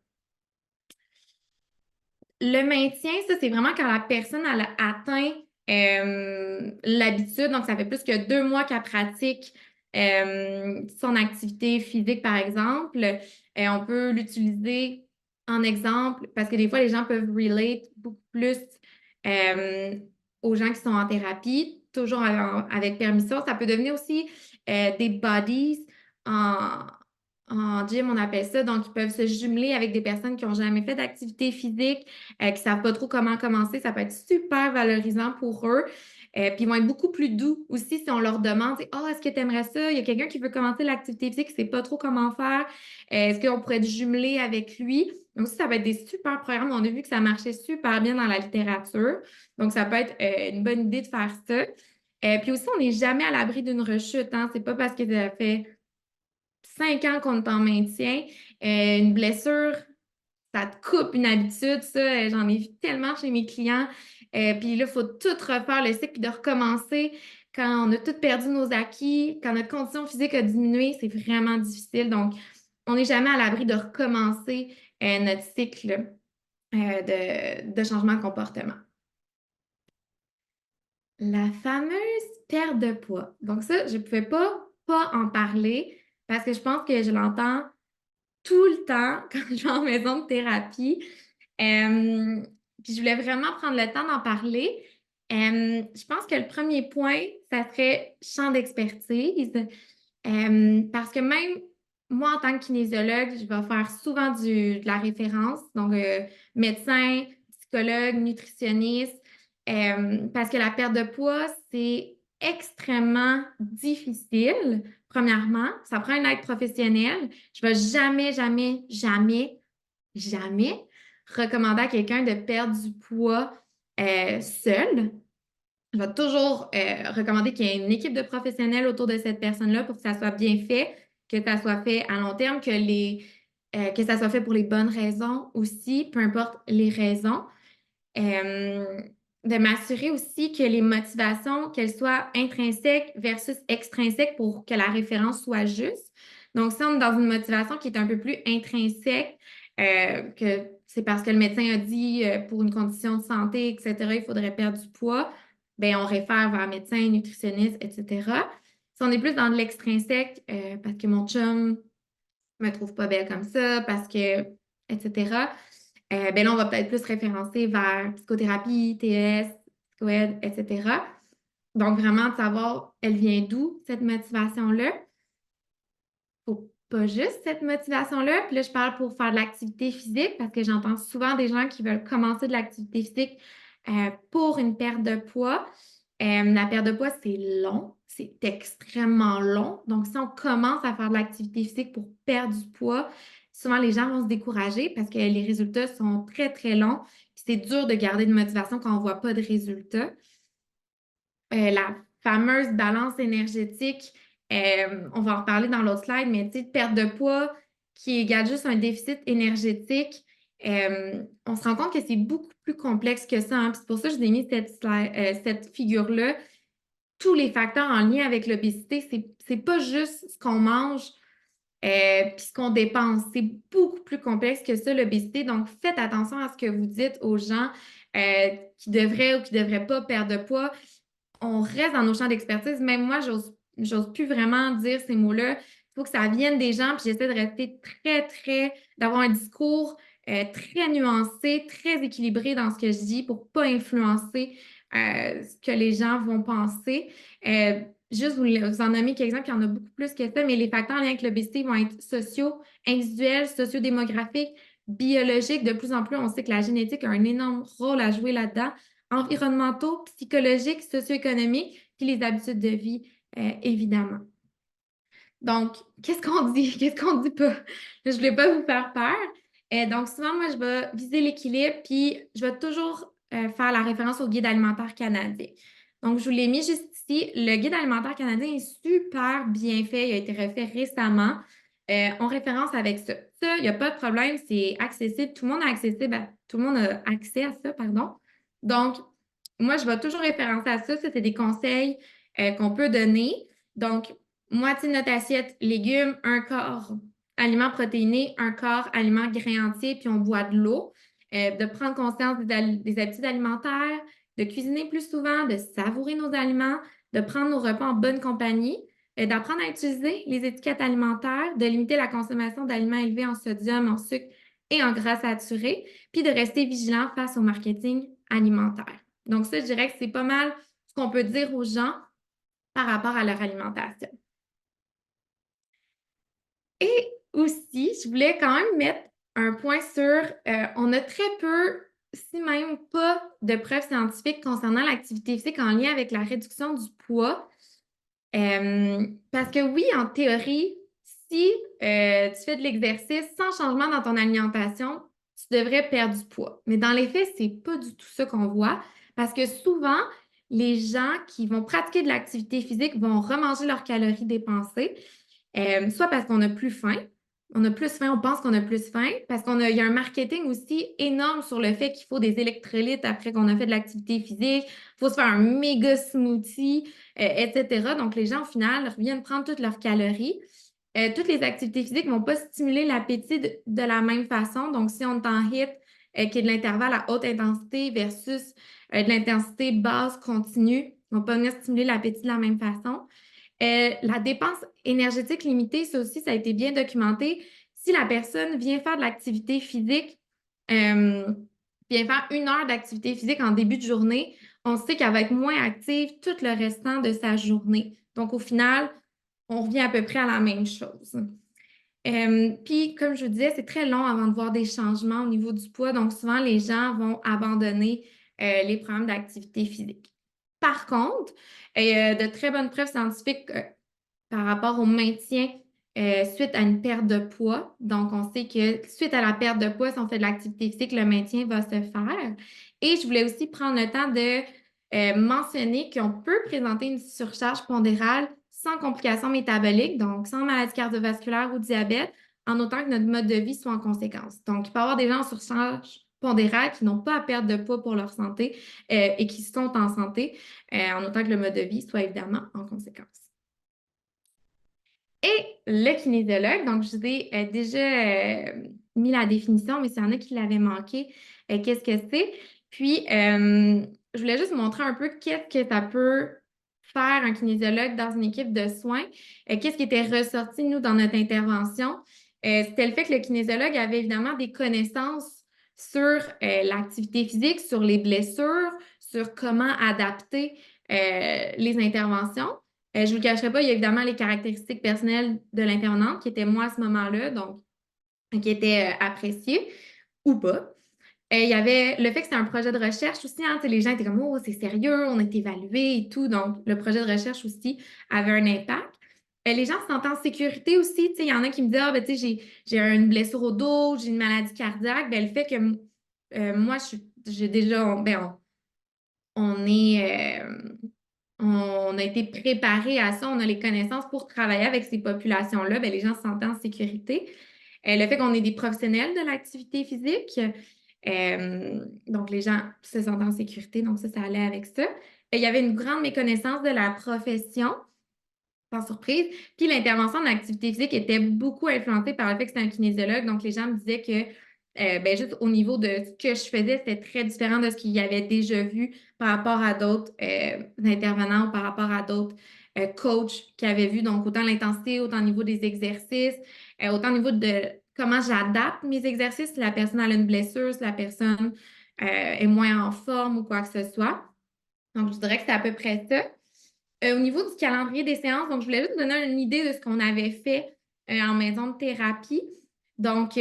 Le maintien, ça, c'est vraiment quand la personne elle a atteint l'habitude. Donc, ça fait plus que 2 mois qu'elle pratique son activité physique, par exemple. On peut l'utiliser en exemple parce que des fois, les gens peuvent relate beaucoup plus euh, aux gens qui sont en thérapie, toujours avec permission. Ça peut devenir aussi des buddies en, en gym, on appelle ça. Donc, ils peuvent se jumeler avec des personnes qui n'ont jamais fait d'activité physique, qui ne savent pas trop comment commencer. Ça peut être super valorisant pour eux. Puis, ils vont être beaucoup plus doux aussi si on leur demande, oh, est-ce que tu aimerais ça? Il y a quelqu'un qui veut commencer l'activité physique, qui ne sait pas trop comment faire. Est-ce qu'on pourrait être jumelé avec lui? Donc, ça va être des super programmes. On a vu que ça marchait super bien dans la littérature. Donc, ça peut être une bonne idée de faire ça. Puis aussi, on n'est jamais à l'abri d'une rechute. Hein? C'est pas parce que ça fait 5 ans qu'on est en maintien. Une blessure, ça te coupe une habitude. Ça, j'en ai vu tellement chez mes clients. Puis là, il faut tout refaire le cycle puis de recommencer. Quand on a tout perdu nos acquis, quand notre condition physique a diminué, c'est vraiment difficile. Donc, on n'est jamais à l'abri de recommencer notre cycle de changement de comportement. La fameuse perte de poids. Donc ça, je ne pouvais pas en parler parce que je pense que je l'entends tout le temps quand je vais en maison de thérapie. Puis je voulais vraiment prendre le temps d'en parler. Je pense que le premier point, ça serait champ d'expertise. Parce que même moi, en tant que kinésiologue, je vais faire souvent de la référence, donc médecin, psychologue, nutritionniste, parce que la perte de poids, c'est extrêmement difficile. Premièrement, ça prend une aide professionnelle. Je ne vais jamais, jamais, jamais, jamais recommander à quelqu'un de perdre du poids seul. Je vais toujours recommander qu'il y ait une équipe de professionnels autour de cette personne-là pour que ça soit bien fait, que ça soit fait à long terme, que ça soit fait pour les bonnes raisons aussi, peu importe les raisons. De m'assurer aussi que les motivations, qu'elles soient intrinsèques versus extrinsèques pour que la référence soit juste. Donc, si on est dans une motivation qui est un peu plus intrinsèque, que c'est parce que le médecin a dit pour une condition de santé, etc., il faudrait perdre du poids, bien, on réfère vers médecin, nutritionniste, etc. Si on est plus dans de l'extrinsèque, parce que mon chum me trouve pas belle comme ça, parce que, etc., ben là, on va peut-être plus référencer vers psychothérapie, TES, psychoède, etc. Donc, vraiment, de savoir, elle vient d'où, cette motivation-là. Faut pas juste cette motivation-là. Puis là, je parle pour faire de l'activité physique parce que j'entends souvent des gens qui veulent commencer de l'activité physique pour une perte de poids. La perte de poids, c'est long, c'est extrêmement long. Donc, si on commence à faire de l'activité physique pour perdre du poids, souvent les gens vont se décourager parce que les résultats sont très, très longs. Puis c'est dur de garder une motivation quand on ne voit pas de résultats. La fameuse balance énergétique, on va en reparler dans l'autre slide, mais tu sais, perte de poids qui égale juste un déficit énergétique, on se rend compte que c'est beaucoup plus complexe que ça, hein. Puis c'est pour ça que je vous ai mis cette figure-là. Tous les facteurs en lien avec l'obésité, c'est pas juste ce qu'on mange puis ce qu'on dépense. C'est beaucoup plus complexe que ça, l'obésité. Donc, faites attention à ce que vous dites aux gens qui devraient ou qui ne devraient pas perdre de poids. On reste dans nos champs d'expertise. Même moi, j'ose plus vraiment dire ces mots-là. Il faut que ça vienne des gens, puis j'essaie de rester d'avoir un discours très nuancé, très équilibré dans ce que je dis pour pas influencer ce que les gens vont penser. Juste vous en nommer quelques-uns, puis il y en a beaucoup plus que ça, mais les facteurs en lien avec l'obésité vont être sociaux, individuels, sociodémographiques, biologiques. De plus en plus, on sait que la génétique a un énorme rôle à jouer là-dedans, environnementaux, psychologiques, socio-économiques, puis les habitudes de vie, évidemment. Donc, qu'est-ce qu'on dit? Qu'est-ce qu'on dit pas? Je ne voulais pas vous faire peur. Donc, souvent, moi, je vais viser l'équilibre, puis je vais toujours faire la référence au guide alimentaire canadien. Donc, je vous l'ai mis juste ici. Le guide alimentaire canadien est super bien fait. Il a été refait récemment. On référence avec ça. Ça, il n'y a pas de problème. C'est accessible. Tout le monde a tout le monde a accès à ça, pardon. Donc, moi, je vais toujours référencer à ça. Ça, c'est des conseils qu'on peut donner. Donc, moitié de notre assiette légumes, un quart aliments protéinés, un quart aliments grains entiers, puis on boit de l'eau. De prendre conscience des habitudes alimentaires, de cuisiner plus souvent, de savourer nos aliments, de prendre nos repas en bonne compagnie, d'apprendre à utiliser les étiquettes alimentaires, de limiter la consommation d'aliments élevés en sodium, en sucre et en gras saturés, puis de rester vigilant face au marketing alimentaire. Donc ça, je dirais que c'est pas mal ce qu'on peut dire aux gens par rapport à leur alimentation. Et aussi, je voulais quand même mettre un point sur, on a très peu, si même pas, de preuves scientifiques concernant l'activité physique en lien avec la réduction du poids. Parce que oui, en théorie, si tu fais de l'exercice sans changement dans ton alimentation, tu devrais perdre du poids. Mais dans les faits, c'est pas du tout ça qu'on voit parce que souvent, les gens qui vont pratiquer de l'activité physique vont remanger leurs calories dépensées, soit parce qu'on a plus faim. On a plus faim, on pense qu'on a plus faim parce il y a un marketing aussi énorme sur le fait qu'il faut des électrolytes après qu'on a fait de l'activité physique. Il faut se faire un méga smoothie, etc. Donc, les gens, au final, reviennent prendre toutes leurs calories. Toutes les activités physiques ne vont pas stimuler l'appétit de la même façon. Donc, si on est en HIIT, qui est de l'intervalle à haute intensité versus de l'intensité basse continue, on ne va pas venir stimuler l'appétit de la même façon. La dépense énergétique limitée, ça aussi, ça a été bien documenté. Si la personne vient faire de l'activité physique, vient faire 1 heure d'activité physique en début de journée, on sait qu'elle va être moins active tout le restant de sa journée. Donc, au final, on revient à peu près à la même chose. Puis, comme je vous disais, c'est très long avant de voir des changements au niveau du poids. Donc, souvent, les gens vont abandonner les programmes d'activité physique. Par contre, il y a de très bonnes preuves scientifiques par rapport au maintien suite à une perte de poids. Donc, on sait que suite à la perte de poids, si on fait de l'activité physique, le maintien va se faire. Et je voulais aussi prendre le temps de mentionner qu'on peut présenter une surcharge pondérale sans complications métaboliques, donc sans maladie cardiovasculaire ou diabète, en autant que notre mode de vie soit en conséquence. Donc, il peut y avoir des gens en surcharge pondérale qui n'ont pas à perdre de poids pour leur santé et qui sont en santé, en autant que le mode de vie soit évidemment en conséquence. Et le kinésiologue, donc je vous ai déjà mis la définition, mais s'il y en a qui l'avaient manqué, qu'est-ce que c'est? Puis, je voulais juste montrer un peu qu'est-ce que ça peut faire un kinésiologue dans une équipe de soins, qu'est-ce qui était ressorti, nous, dans notre intervention? C'était le fait que le kinésiologue avait évidemment des connaissances sur l'activité physique, sur les blessures, sur comment adapter les interventions. Je ne vous le cacherai pas, il y a évidemment les caractéristiques personnelles de l'intervenante qui étaient moi à ce moment-là, donc qui étaient appréciées ou pas. Il y avait le fait que c'était un projet de recherche aussi, hein, les gens étaient comme, oh, c'est sérieux, on est évalué et tout. Donc, le projet de recherche aussi avait un impact. Les gens se sentent en sécurité aussi. Il y en a qui me disent, ah, ben, j'ai une blessure au dos, j'ai une maladie cardiaque. Ben, le fait que moi, j'ai déjà, on est, on a été préparé à ça, on a les connaissances pour travailler avec ces populations-là, ben, les gens se sentent en sécurité. Le fait qu'on est des professionnels de l'activité physique, donc les gens se sentent en sécurité, donc ça allait avec ça. Il y avait une grande méconnaissance de la profession, sans surprise. Puis l'intervention de l'activité physique était beaucoup influencée par le fait que c'était un kinésiologue. Donc les gens me disaient que ben, juste au niveau de ce que je faisais, c'était très différent de ce qu'ils avaient déjà vu par rapport à d'autres intervenants ou par rapport à d'autres coachs qui avaient vu. Donc autant l'intensité, autant au niveau des exercices, autant au niveau de comment j'adapte mes exercices si la personne a une blessure, si la personne est moins en forme ou quoi que ce soit. Donc je dirais que c'est à peu près ça. Au niveau du calendrier des séances, donc je voulais juste vous donner une idée de ce qu'on avait fait en maison de thérapie. Donc,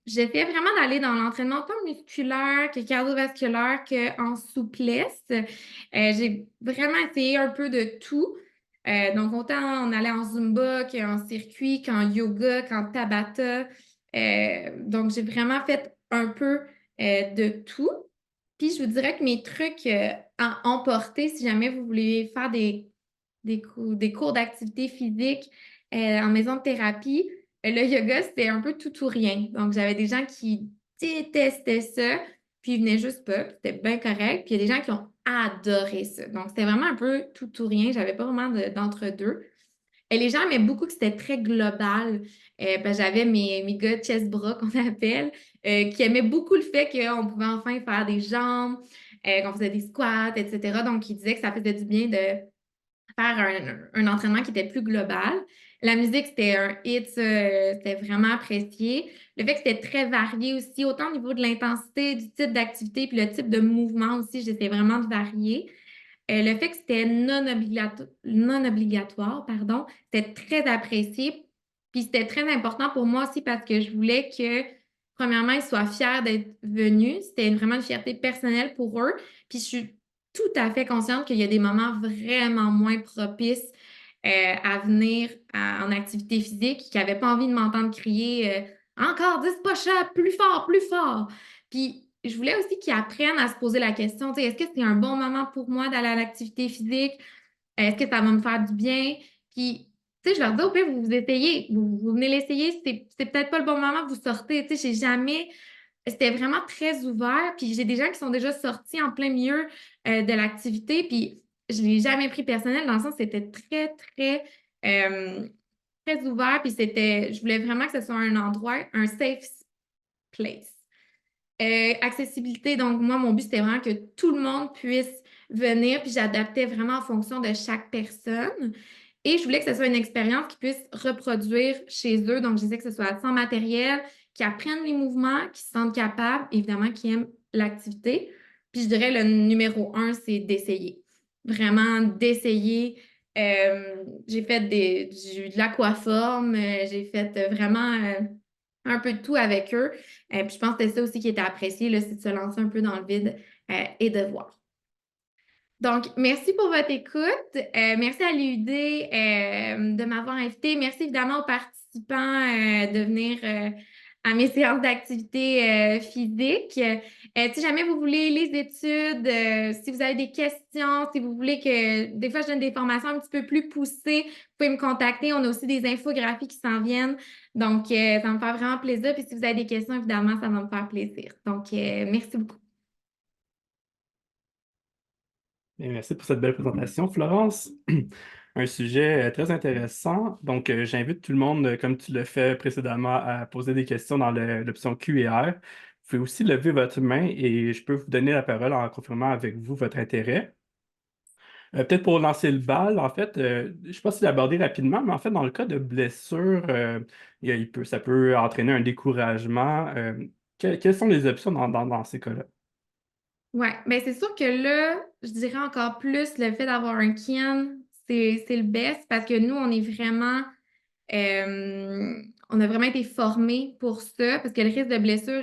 j'essayais vraiment d'aller dans l'entraînement tant musculaire que cardiovasculaire qu'en souplesse. J'ai vraiment essayé un peu de tout. Donc, autant on allait en Zumba qu'en circuit, qu'en yoga, qu'en Tabata. Donc, j'ai vraiment fait un peu de tout. Puis, je vous dirais que mes trucs à emporter, si jamais vous voulez faire des cours d'activité physique en maison de thérapie, le yoga, c'était un peu tout ou rien. Donc, j'avais des gens qui détestaient ça, puis ils venaient juste pas, puis c'était bien correct. Puis il y a des gens qui ont adoré ça. Donc, c'était vraiment un peu tout ou rien. J'avais pas vraiment d'entre-deux. Et les gens aimaient beaucoup que c'était très global. J'avais mes gars de chest-bras qu'on appelle, qui aimaient beaucoup le fait qu'on pouvait enfin faire des jambes, qu'on faisait des squats, etc. Donc, ils disaient que ça faisait du bien de faire un entraînement qui était plus global. La musique, c'était un hit, ça, c'était vraiment apprécié. Le fait que c'était très varié aussi, autant au niveau de l'intensité, du type d'activité, puis le type de mouvement aussi, j'essayais vraiment de varier. Le fait que c'était non obligatoire, pardon, c'était très apprécié. Puis c'était très important pour moi aussi parce que je voulais que, premièrement, ils soient fiers d'être venus. C'était vraiment une fierté personnelle pour eux. Puis je suis tout à fait consciente qu'il y a des moments vraiment moins propices à venir en activité physique, qui n'avaient pas envie de m'entendre crier encore 10 push-ups, plus fort, plus fort. Puis je voulais aussi qu'ils apprennent à se poser la question, tu sais, est-ce que c'est un bon moment pour moi d'aller à l'activité physique? Est-ce que ça va me faire du bien? Puis, tu sais, je leur dis, au pire, vous essayez, vous venez l'essayer, c'est peut-être pas le bon moment, vous sortez. Tu sais, j'ai jamais. C'était vraiment très ouvert. Puis j'ai des gens qui sont déjà sortis en plein milieu de l'activité. Puis je l'ai jamais pris personnel dans le sens que c'était très, très, euh, très ouvert. Puis je voulais vraiment que ce soit un endroit, un safe place. Accessibilité, donc moi, mon but, c'était vraiment que tout le monde puisse venir, puis j'adaptais vraiment en fonction de chaque personne. Et je voulais que ce soit une expérience qu'ils puissent reproduire chez eux. Donc, je disais que ce soit sans matériel, qu'ils apprennent les mouvements, qu'ils se sentent capables, évidemment, qu'ils aiment l'activité. Puis je dirais le numéro un, c'est d'essayer. Vraiment d'essayer. J'ai eu de l'aquaforme, j'ai fait vraiment un peu de tout avec eux. Puis je pense que c'était ça aussi qui était apprécié, là, c'est de se lancer un peu dans le vide et de voir. Donc, merci pour votre écoute. Merci à l'UD de m'avoir invité. Merci évidemment aux participants de venir à mes séances d'activité physique. Si jamais vous voulez les études, si vous avez des questions, si vous voulez que des fois je donne des formations un petit peu plus poussées, vous pouvez me contacter. On a aussi des infographies qui s'en viennent. Donc, ça me fait vraiment plaisir. Puis si vous avez des questions, évidemment, ça va me faire plaisir. Donc, merci beaucoup. Et merci pour cette belle présentation, Florence. Un sujet très intéressant. Donc, j'invite tout le monde, comme tu l'as fait précédemment, à poser des questions dans l'option Q&R. Vous pouvez aussi lever votre main et je peux vous donner la parole en confirmant avec vous votre intérêt. Peut-être pour lancer le bal, en fait, je ne sais pas si l'aborder rapidement, mais en fait, dans le cas de blessure, ça peut entraîner un découragement. Quelles sont les options dans ces cas-là? Ouais, ben c'est sûr que là, je dirais encore plus le fait d'avoir un KIAN, c'est le best parce que nous, on a vraiment été formés pour ça parce que le risque de blessure,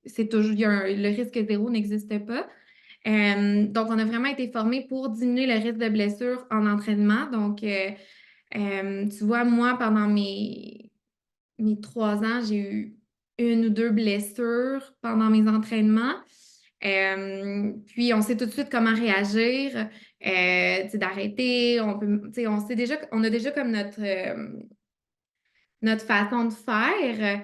c'est toujours, le risque zéro n'existe pas. Donc, on a vraiment été formés pour diminuer le risque de blessure en entraînement. Donc, tu vois, moi, pendant mes 3 ans, j'ai eu une ou deux blessures pendant mes entraînements. Puis on sait tout de suite comment réagir, tu sais, d'arrêter. Tu sais, on sait déjà, on a déjà comme notre façon de faire.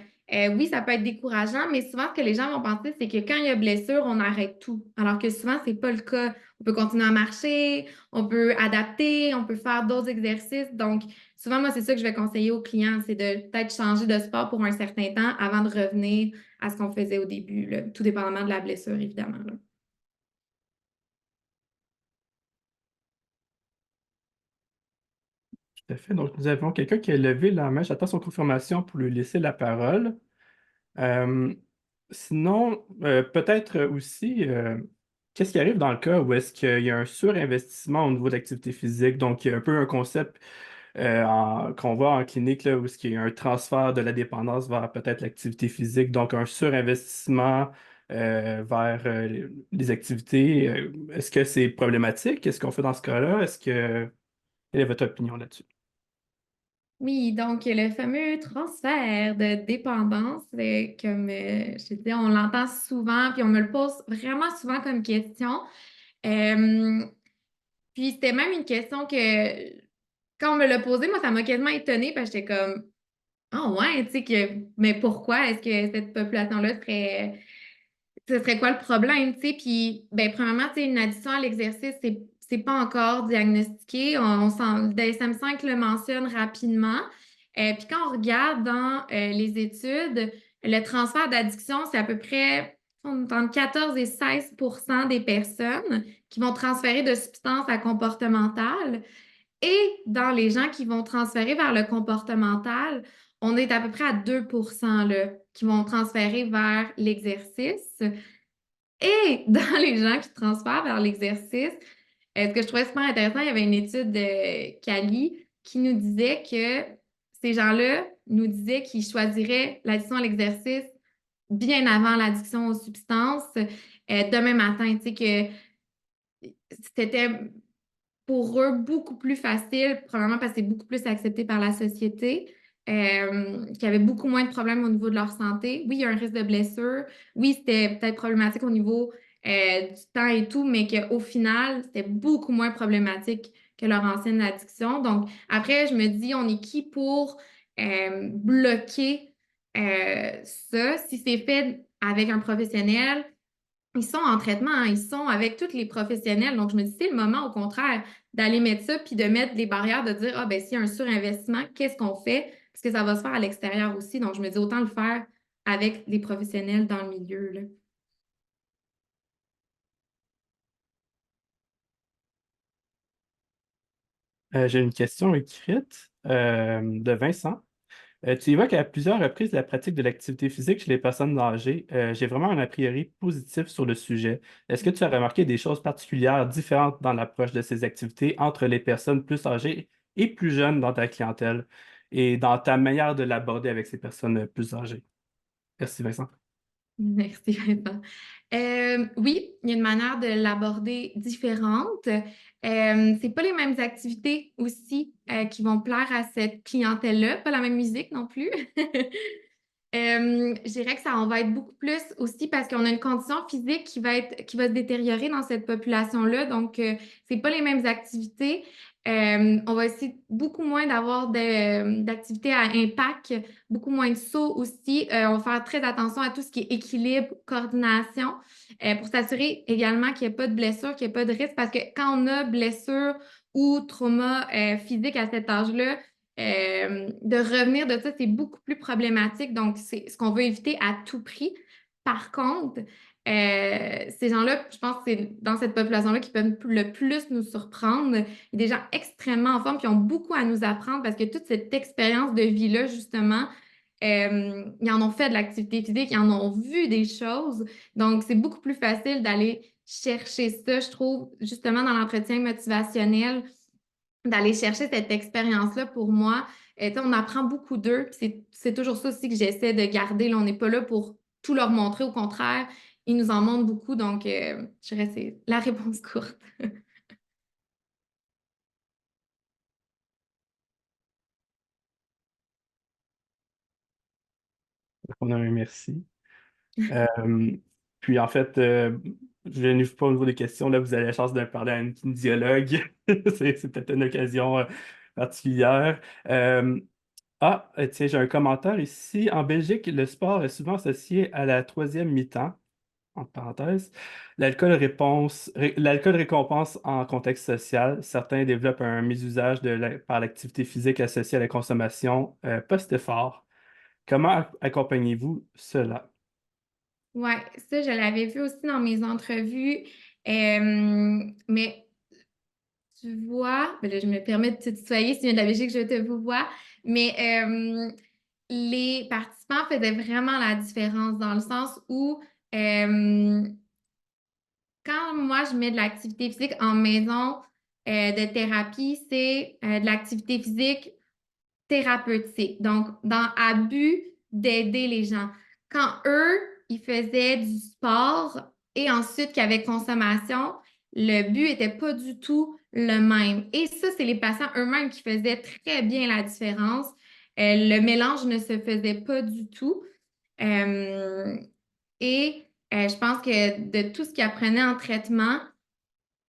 Oui, ça peut être décourageant, mais souvent, ce que les gens vont penser, c'est que quand il y a blessure, on arrête tout. Alors que souvent, c'est pas le cas. On peut continuer à marcher, on peut adapter, on peut faire d'autres exercices. Donc, souvent, moi, c'est ça que je vais conseiller aux clients, c'est de peut-être changer de sport pour un certain temps avant de revenir à ce qu'on faisait au début, là, tout dépendamment de la blessure, évidemment, là. Tout à fait. Donc, nous avons quelqu'un qui a levé la main. J'attends son confirmation pour lui laisser la parole. Euh, Sinon, peut-être aussi, qu'est-ce qui arrive dans le cas où est-ce qu'il y a un surinvestissement au niveau de l'activité physique? Donc, il y a un peu un concept qu'on voit en clinique, là, où est-ce qu'il y a un transfert de la dépendance vers peut-être l'activité physique, donc un surinvestissement vers les activités. Est-ce que c'est problématique? Qu'est-ce qu'on fait dans ce cas-là? Quelle est votre opinion là-dessus? Oui, donc le fameux transfert de dépendance, comme je te disais, on l'entend souvent, puis on me le pose vraiment souvent comme question. Euh, Puis c'était même une question que, quand on me l'a posée, moi, ça m'a quasiment étonnée, parce que j'étais comme, ah ouais, tu sais, mais pourquoi est-ce que cette population-là ce serait quoi le problème, tu sais? Puis, ben, premièrement, tu sais, une addiction à l'exercice, c'est pas encore diagnostiqué. Le DSM-5 le mentionne rapidement. Puis quand on regarde dans les études, le transfert d'addiction, c'est à peu près entre 14 et 16% des personnes qui vont transférer de substances à comportementales. Et dans les gens qui vont transférer vers le comportemental, on est à peu près à 2% là, qui vont transférer vers l'exercice. Et dans les gens qui transfèrent vers l'exercice, ce que je trouvais super intéressant, il y avait une étude de Cali qui nous disait que ces gens-là nous disaient qu'ils choisiraient l'addiction à l'exercice bien avant l'addiction aux substances demain matin. Tu sais, que c'était pour eux beaucoup plus facile, probablement parce que c'est beaucoup plus accepté par la société, qu'il y avait beaucoup moins de problèmes au niveau de leur santé. Oui, il y a un risque de blessure. Oui, c'était peut-être problématique au niveau du temps et tout, mais qu'au final, c'était beaucoup moins problématique que leur ancienne addiction. Donc, après, je me dis, on est qui pour bloquer ça? Si c'est fait avec un professionnel, ils sont en traitement, hein, ils sont avec tous les professionnels. Donc, je me dis, c'est le moment, au contraire, d'aller mettre ça, puis de mettre des barrières, de dire, ah, ben, s'il y a un surinvestissement, qu'est-ce qu'on fait? Parce que ça va se faire à l'extérieur aussi. Donc, je me dis, autant le faire avec les professionnels dans le milieu, là. J'ai une question écrite de Vincent. Tu évoques à plusieurs reprises la pratique de l'activité physique chez les personnes âgées. J'ai vraiment un a priori positif sur le sujet. Est-ce que tu as remarqué des choses particulières différentes dans l'approche de ces activités entre les personnes plus âgées et plus jeunes dans ta clientèle et dans ta manière de l'aborder avec ces personnes plus âgées? Merci, Vincent. Merci, Vincent. Oui, il y a une manière de l'aborder différente. C'est pas les mêmes activités aussi qui vont plaire à cette clientèle-là, pas la même musique non plus. Je dirais que ça en va être beaucoup plus aussi parce qu'on a une condition physique qui va se détériorer dans cette population-là. Donc, c'est pas les mêmes activités. On va essayer beaucoup moins d'avoir d'activités à impact, beaucoup moins de sauts aussi. On va faire très attention à tout ce qui est équilibre, coordination, pour s'assurer également qu'il n'y ait pas de blessure, qu'il n'y ait pas de risque, parce que quand on a blessure ou trauma physique à cet âge-là, de revenir de ça, c'est beaucoup plus problématique. Donc, c'est ce qu'on veut éviter à tout prix. Par contre, Ces gens-là, je pense que c'est dans cette population-là qui peuvent le plus nous surprendre. Il y a des gens extrêmement en forme qui ont beaucoup à nous apprendre parce que toute cette expérience de vie-là, justement, ils en ont fait de l'activité physique, ils en ont vu des choses. Donc, c'est beaucoup plus facile d'aller chercher ça, je trouve, justement dans l'entretien motivationnel, d'aller chercher cette expérience-là pour moi. Tu sais, on apprend beaucoup d'eux, puis c'est toujours ça aussi que j'essaie de garder. Là, on n'est pas là pour tout leur montrer, au contraire, ils nous en montrent beaucoup, donc je dirais que c'est la réponse courte. On a un merci. Euh, Puis en fait, je ne pas au niveau des questions. Là, vous avez la chance de parler à une kinésiologue. C'est peut-être une occasion particulière. Euh, Tiens, j'ai un commentaire ici. En Belgique, le sport est souvent associé à la troisième mi-temps, entre parenthèses. L'alcool récompense en contexte social. Certains développent un mésusage par l'activité physique associée à la consommation post-effort. Comment accompagnez-vous cela? Ouais, ça, je l'avais vu aussi dans mes entrevues. Mais tu vois, ben là, je me permets de te tutoyer, si tu viens de la Belgique, je te vous vois. Mais les participants faisaient vraiment la différence dans le sens où euh, quand moi je mets de l'activité physique en maison de thérapie, c'est de l'activité physique thérapeutique. Donc, à but d'aider les gens. Quand eux, ils faisaient du sport et ensuite qu'il y avait consommation, le but n'était pas du tout le même. Et ça, c'est les patients eux-mêmes qui faisaient très bien la différence. Le mélange ne se faisait pas du tout. Euh, et je pense que de tout ce qu'ils apprenaient en traitement,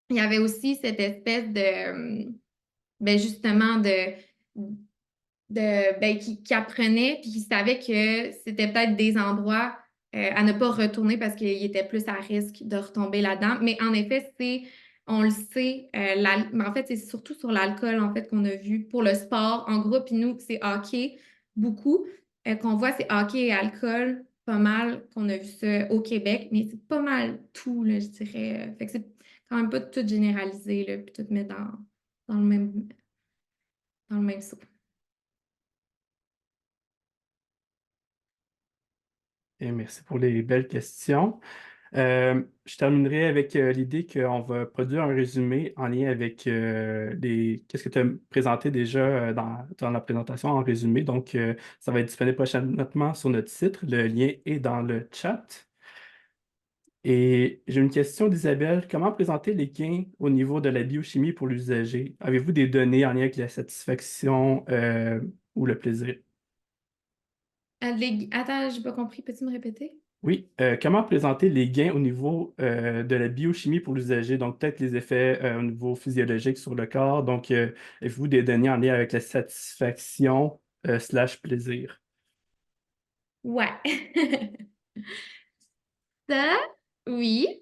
il y avait aussi cette espèce de, ben justement, qui apprenaient puis qui savaient que c'était peut-être des endroits à ne pas retourner parce qu'ils étaient plus à risque de retomber là-dedans. Mais en effet, on le sait, mais en fait, c'est surtout sur l'alcool en fait qu'on a vu pour le sport en groupe. Puis nous, c'est hockey beaucoup qu'on voit, c'est hockey et alcool pas mal qu'on a vu ça au Québec, mais c'est pas mal tout, là, je dirais. Fait que c'est quand même pas tout généralisé, là, puis tout mettre dans dans le même saut. Et merci pour les belles questions. Je terminerai avec l'idée qu'on va produire un résumé en lien avec qu'est-ce que tu as présenté déjà dans la présentation en résumé. Donc, ça va être disponible prochainement sur notre site. Le lien est dans le chat. Et j'ai une question d'Isabelle. Comment présenter les gains au niveau de la biochimie pour l'usager? Avez-vous des données en lien avec la satisfaction ou le plaisir? Attends, j'ai pas compris. Peux-tu me répéter? Oui, comment présenter les gains au niveau de la biochimie pour l'usager, donc peut-être les effets au niveau physiologique sur le corps, donc avez-vous des données en lien avec la satisfaction slash plaisir? Ouais. Ça, oui,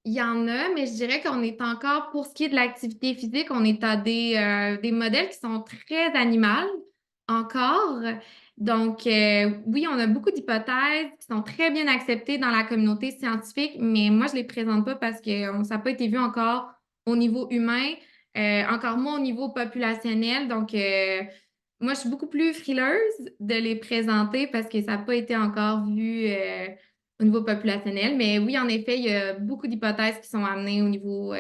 il y en a, mais je dirais qu'on est encore, pour ce qui est de l'activité physique, on est à des modèles qui sont très animaux encore. Donc, oui, on a beaucoup d'hypothèses qui sont très bien acceptées dans la communauté scientifique, mais moi, je ne les présente pas parce que ça n'a pas été vu encore au niveau humain, encore moins au niveau populationnel. Donc, moi, je suis beaucoup plus frileuse de les présenter parce que ça n'a pas été encore vu au niveau populationnel. Mais oui, en effet, il y a beaucoup d'hypothèses qui sont amenées au niveau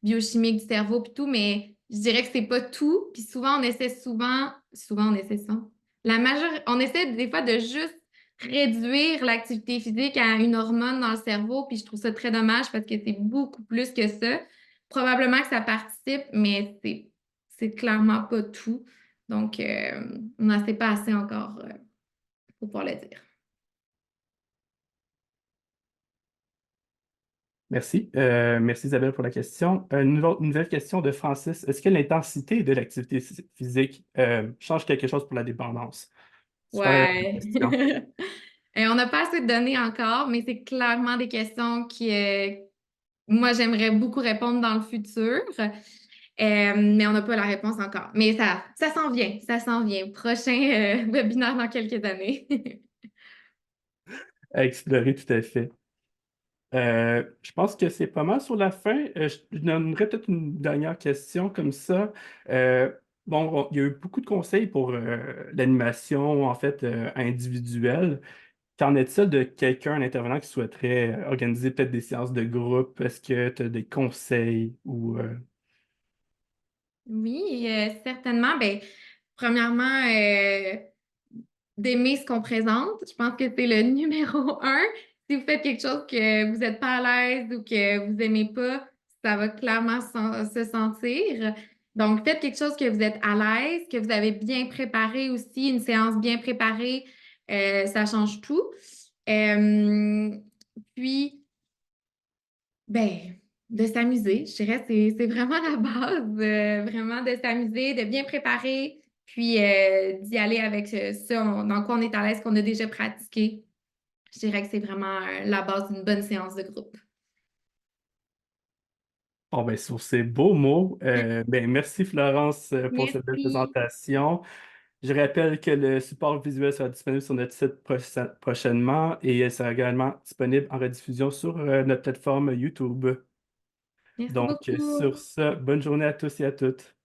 biochimique du cerveau et tout, mais je dirais que c'est pas tout. Puis souvent on essaie ça. On essaie des fois de juste réduire l'activité physique à une hormone dans le cerveau, puis je trouve ça très dommage parce que c'est beaucoup plus que ça. Probablement que ça participe, mais c'est clairement pas tout. Donc, on n'en sait pas assez encore pour pouvoir le dire. Merci. Merci Isabelle pour la question. Une nouvelle question de Francis. Est-ce que l'intensité de l'activité physique change quelque chose pour la dépendance? Super Ouais. question. Et on n'a pas assez de données encore, mais c'est clairement des questions moi, j'aimerais beaucoup répondre dans le futur. Mais on n'a pas la réponse encore. Mais ça s'en vient, ça s'en vient. Prochain webinaire dans quelques années. À explorer tout à fait. Je pense que c'est pas mal sur la fin. Je donnerais peut-être une dernière question comme ça. Euh, bon, il y a eu beaucoup de conseils pour l'animation, en fait, individuelle. Qu'en est-il de quelqu'un, un intervenant qui souhaiterait organiser peut-être des séances de groupe? Est-ce que tu as des conseils ou... Oui, certainement. Ben, premièrement, d'aimer ce qu'on présente. Je pense que c'est le numéro un. Si vous faites quelque chose que vous n'êtes pas à l'aise ou que vous n'aimez pas, ça va clairement se sentir. Donc, faites quelque chose que vous êtes à l'aise, que vous avez bien préparé aussi, une séance bien préparée, ça change tout. Euh, puis, ben, de s'amuser, je dirais, c'est vraiment la base, vraiment de s'amuser, de bien préparer, puis d'y aller avec ça dans quoi on est à l'aise, qu'on a déjà pratiqué. Je dirais que c'est vraiment la base d'une bonne séance de groupe. Bon, ben, sur ces beaux mots, ben, merci Florence pour cette belle Merci. présentation. Je rappelle que le support visuel sera disponible sur notre site prochainement et elle sera également disponible en rediffusion sur notre plateforme YouTube. Merci Donc, sur beaucoup. ce, bonne journée à tous et à toutes.